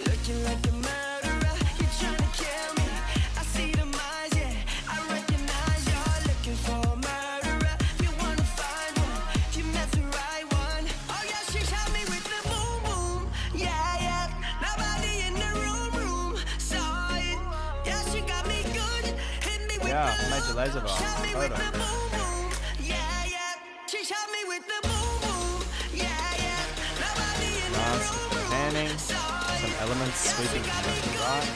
Looking like a murderer. You're trying to kill me. I see the eyes, yeah. I recognize you're looking for a murderer. You wanna find one. You met the right one. Oh yeah, she shot me with the boom boom. Yeah, yeah. Nobody in the room saw it. Yeah, she got me good. Yeah, major laser bar. Photo. Nice panning, some elements sweeping from left to right.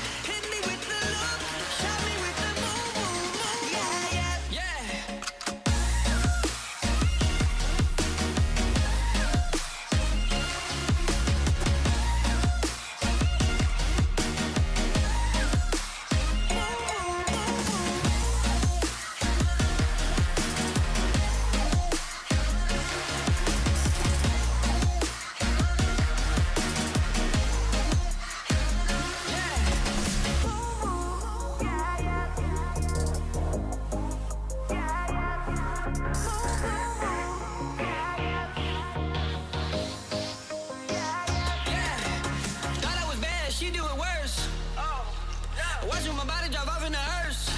Watching my body drive off in the hearse.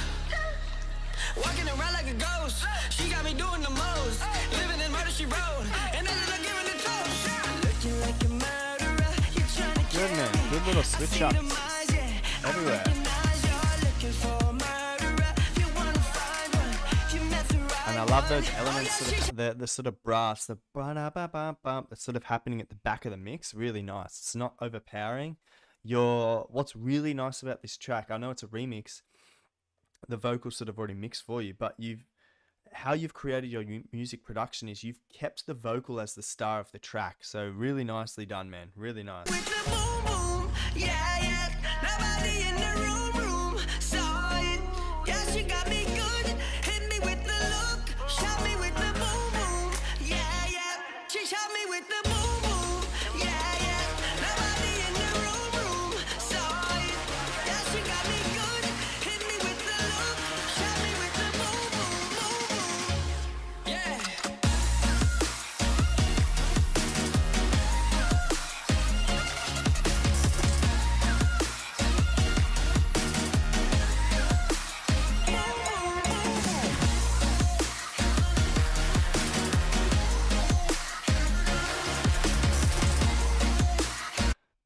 Walking around like a ghost. She got me doing the most. Living in murder she wrote. And then I'm giving the toast. Looking like a murderer. You're trying to kill me. Good man. Good little switch ups everywhere. And I love those elements, sort of the sort of brass, the ba-da-ba-ba-bum, that's sort of happening at the back of the mix. Really nice. It's not overpowering. What's really nice about this track, I know it's a remix, the vocals sort of already mixed for you, but how you've created your music production is you've kept the vocal as the star of the track. So really nicely done, man. Really nice. With the boom boom, yeah, yeah. Nobody in the room saw it. Yeah, she got me good. Hit me with the look. Shot me with the boom boom, yeah, yeah. She shot me with the boom boom, yeah, yeah. Nobody in the room saw it. Yeah, she got me good. Hit me with the look. Shot me with the boom boom, yeah.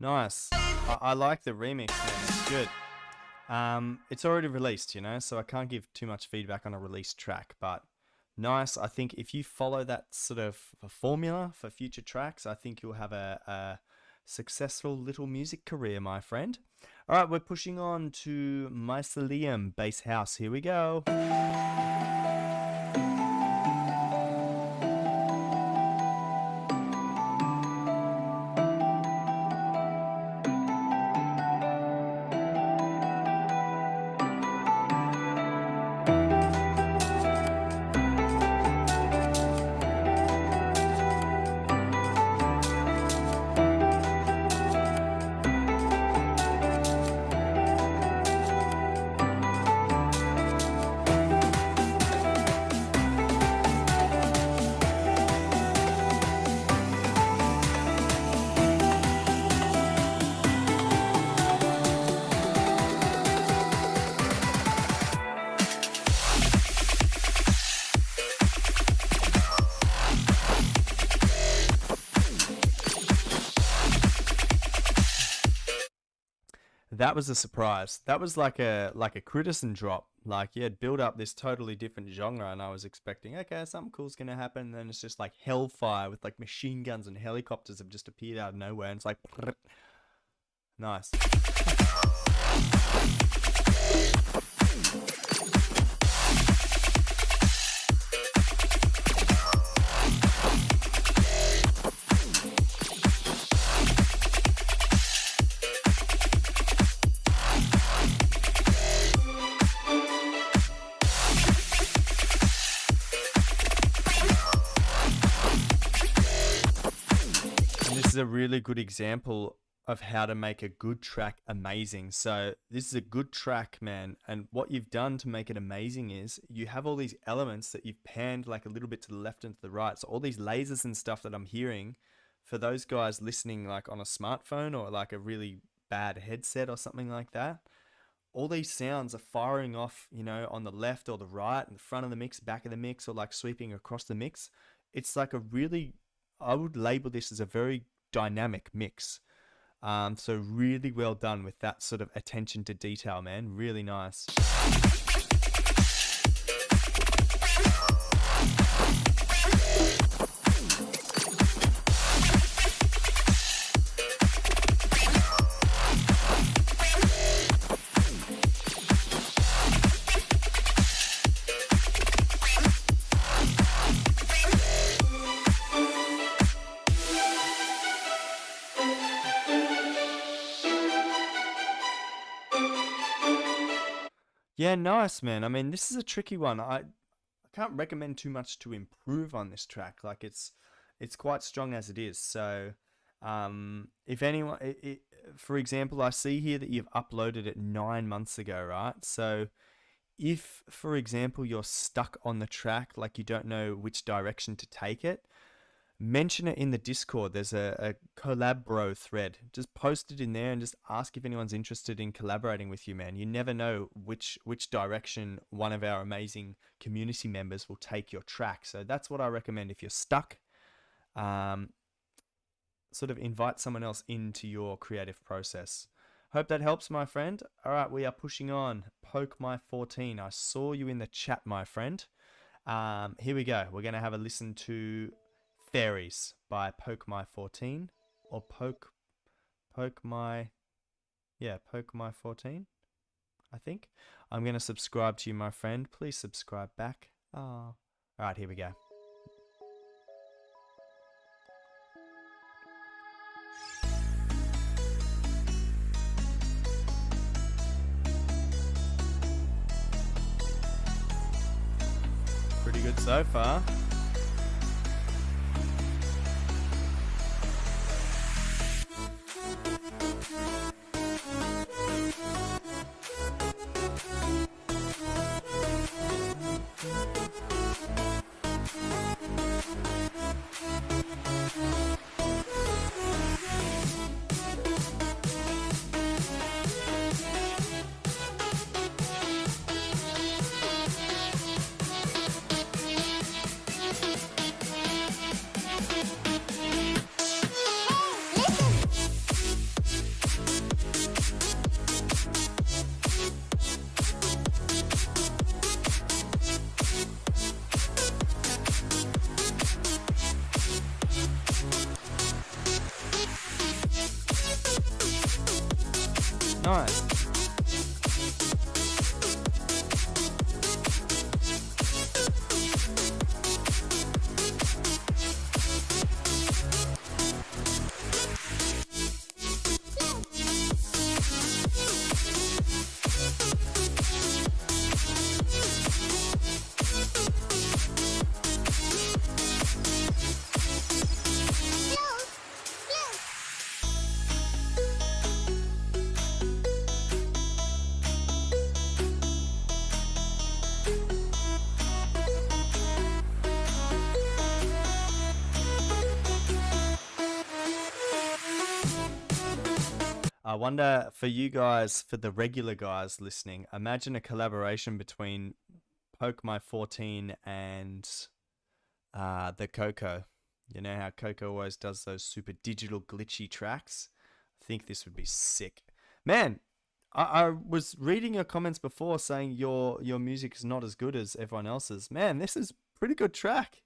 Nice. I like the remix, man. It's good. It's already released, you know, so I can't give too much feedback on a released track, but nice. I think if you follow that sort of formula for future tracks, I think you'll have a successful little music career, my friend. All right, we're pushing on to Mycelium Bass House. Here we go. That was a surprise. That was like a Critterson drop. Like, you had built up this totally different genre, and I was expecting, okay, something cool's gonna happen. And then it's just like hellfire with like machine guns and helicopters have just appeared out of nowhere, and it's like, nice. Is a really good example of how to make a good track amazing. So this is a good track, man, and what you've done to make it amazing is you have all these elements that you've panned like a little bit to the left and to the right. So all these lasers and stuff that I'm hearing, for those guys listening like on a smartphone or like a really bad headset or something like that, all these sounds are firing off, you know, on the left or the right, in the front of the mix, back of the mix, or like sweeping across the mix. It's like a really, I would label this as a very dynamic mix. So really well done with that sort of attention to detail, man. Really nice. Yeah, nice, man. I mean, this is a tricky one. I can't recommend too much to improve on this track. Like, it's quite strong as it is. So, if anyone, for example, I see here that you've uploaded it 9 months ago, right? So, if, for example, you're stuck on the track, like you don't know which direction to take it, mention it in the Discord. There's a collab bro thread. Just post it in there and just ask if anyone's interested in collaborating with you, man. You never know which direction one of our amazing community members will take your track. So that's what I recommend. If you're stuck, sort of invite someone else into your creative process. Hope that helps, my friend. All right, we are pushing on. Poke my 14. I saw you in the chat, my friend. Here we go. We're going to have a listen to Fairies by Poke My 14, or Poke My 14, I think. I'm going to subscribe to you, my friend. Please subscribe back. Oh. All right, here we go. Pretty good so far. Nice. I wonder for you guys, for the regular guys listening, imagine a collaboration between Poke My 14 and the Coco. You know how Coco always does those super digital glitchy tracks? I think this would be sick. Man, I was reading your comments before saying your music is not as good as everyone else's. Man, this is a pretty good track.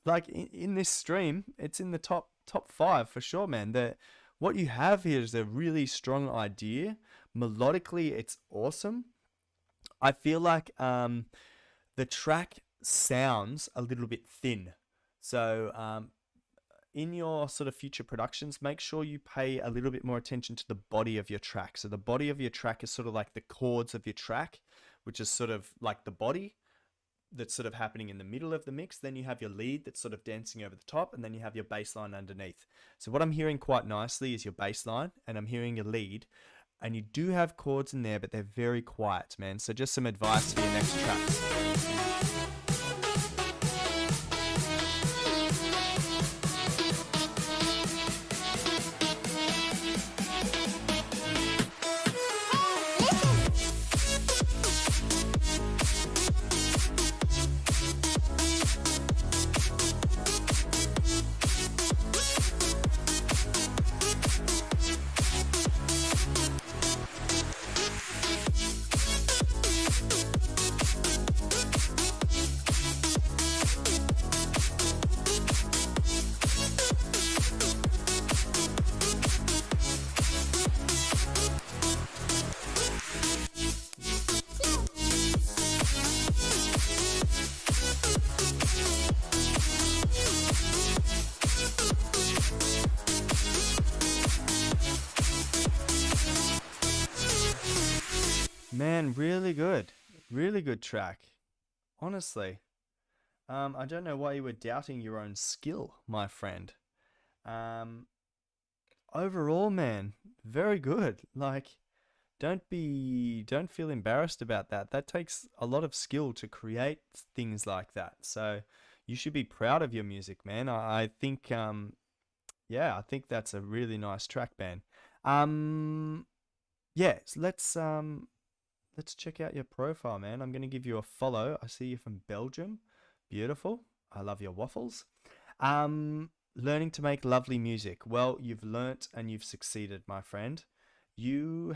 Like in this stream, it's in the top 5 for sure, man. What you have here is a really strong idea. Melodically, it's awesome. I feel like the track sounds a little bit thin. So in your sort of future productions, make sure you pay a little bit more attention to the body of your track. So the body of your track is sort of like the chords of your track, which is sort of like the body that's sort of happening in the middle of the mix. Then you have your lead that's sort of dancing over the top, and then you have your bass line underneath. So what I'm hearing quite nicely is your bass line, and I'm hearing your lead, and you do have chords in there, but they're very quiet, man. So just some advice for your next tracks. Man, really good track, honestly. I don't know why you were doubting your own skill, my friend. Overall, man, very good. Like, don't feel embarrassed about that. That takes a lot of skill to create things like that. So you should be proud of your music, man. I think, I think that's a really nice track, man. Yeah, so let's check out your profile, man. I'm going to give you a follow. I see you're from Belgium. Beautiful. I love your waffles. Learning to make lovely music. Well, you've learnt and you've succeeded, my friend. You're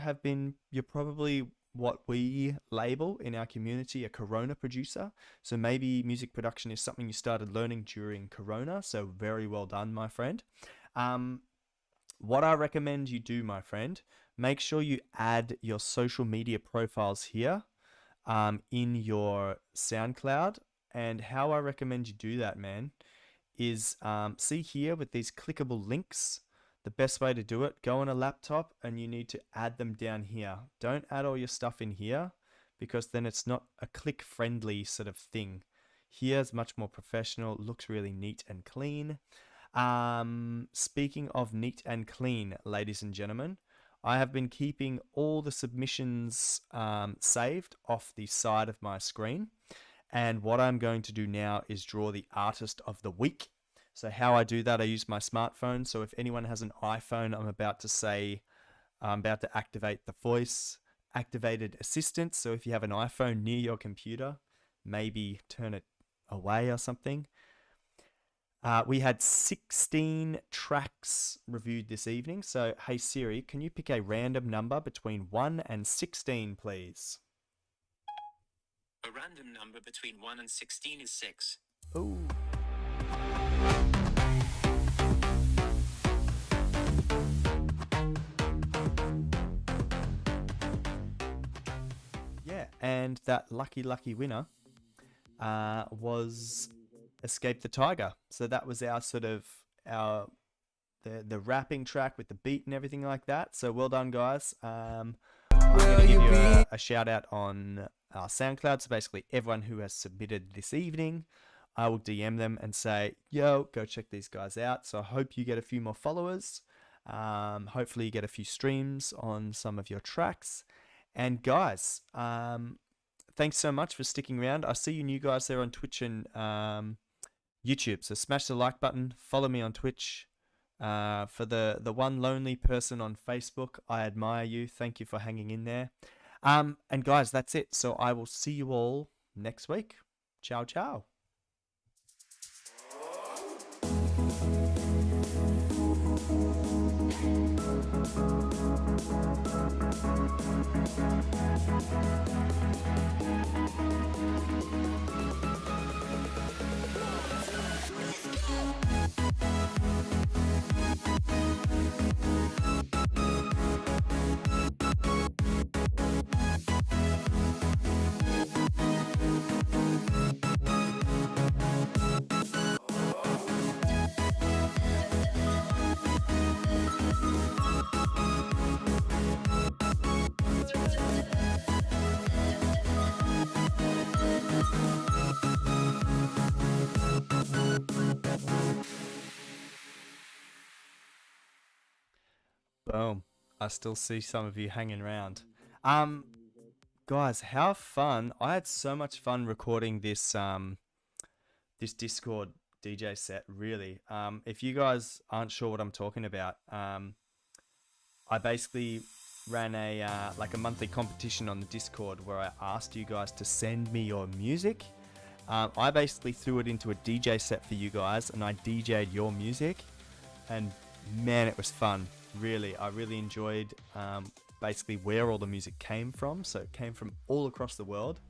probably what we label in our community a Corona producer. So maybe music production is something you started learning during Corona. So very well done, my friend. What I recommend you do, my friend, make sure you add your social media profiles here in your SoundCloud. And how I recommend you do that, man, is see here with these clickable links. The best way to do it, go on a laptop and you need to add them down here. Don't add all your stuff in here because then it's not a click friendly sort of thing. Here's much more professional, looks really neat and clean. Speaking of neat and clean, ladies and gentlemen, I have been keeping all the submissions saved off the side of my screen. And what I'm going to do now is draw the artist of the week. So how I do that, I use my smartphone. So if anyone has an iPhone, I'm about to activate the voice activated assistant. So if you have an iPhone near your computer, maybe turn it away or something. We had 16 tracks reviewed this evening. So, hey Siri, can you pick a random number between 1 and 16, please? A random number between 1 and 16 is 6. Ooh. and that lucky winner was Escape the Tiger. So that was our sort of the rapping track with the beat and everything like that. So well done, guys. I'm going to give you a shout out on SoundCloud. So basically everyone who has submitted this evening, I will DM them and say, yo, go check these guys out. So I hope you get a few more followers. Hopefully you get a few streams on some of your tracks. And guys, thanks so much for sticking around. I see you new guys there on Twitch and YouTube. So smash the like button. Follow me on Twitch. For the one lonely person on Facebook, I admire you. Thank you for hanging in there. And guys, that's it. So I will see you all next week. Ciao, ciao. Boom. I still see some of you hanging around. Guys, how fun. I had so much fun recording this this Discord DJ set, really. If you guys aren't sure what I'm talking about, I basically ran a like a monthly competition on the Discord where I asked you guys to send me your music. I basically threw it into a DJ set for you guys and I DJ'd your music, and man, it was fun. Really, I really enjoyed basically where all the music came from. So it came from all across the world.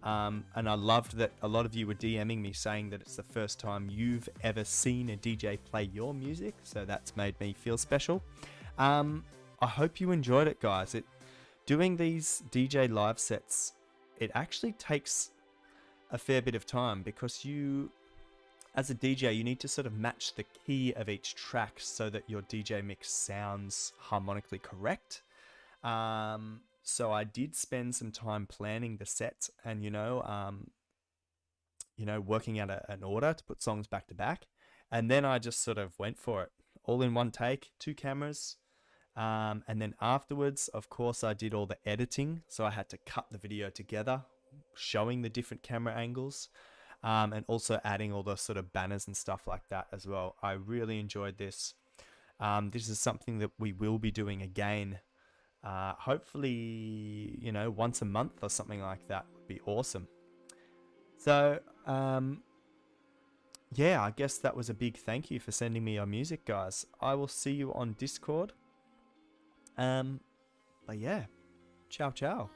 And I loved that a lot of you were DMing me saying that it's the first time you've ever seen a DJ play your music. So that's made me feel special. I hope you enjoyed it, guys. Doing these DJ live sets, it actually takes a fair bit of time because as a DJ, you need to sort of match the key of each track so that your DJ mix sounds harmonically correct. So I did spend some time planning the sets and, working out an order to put songs back to back. And then I just sort of went for it all in one take, 2 cameras. And then afterwards, of course, I did all the editing. So I had to cut the video together, showing the different camera angles. And also adding all the sort of banners and stuff like that as well. I really enjoyed this. This is something that we will be doing again. Hopefully, once a month or something like that would be awesome. So, yeah, I guess that was a big thank you for sending me your music, guys. I will see you on Discord. But yeah, ciao, ciao.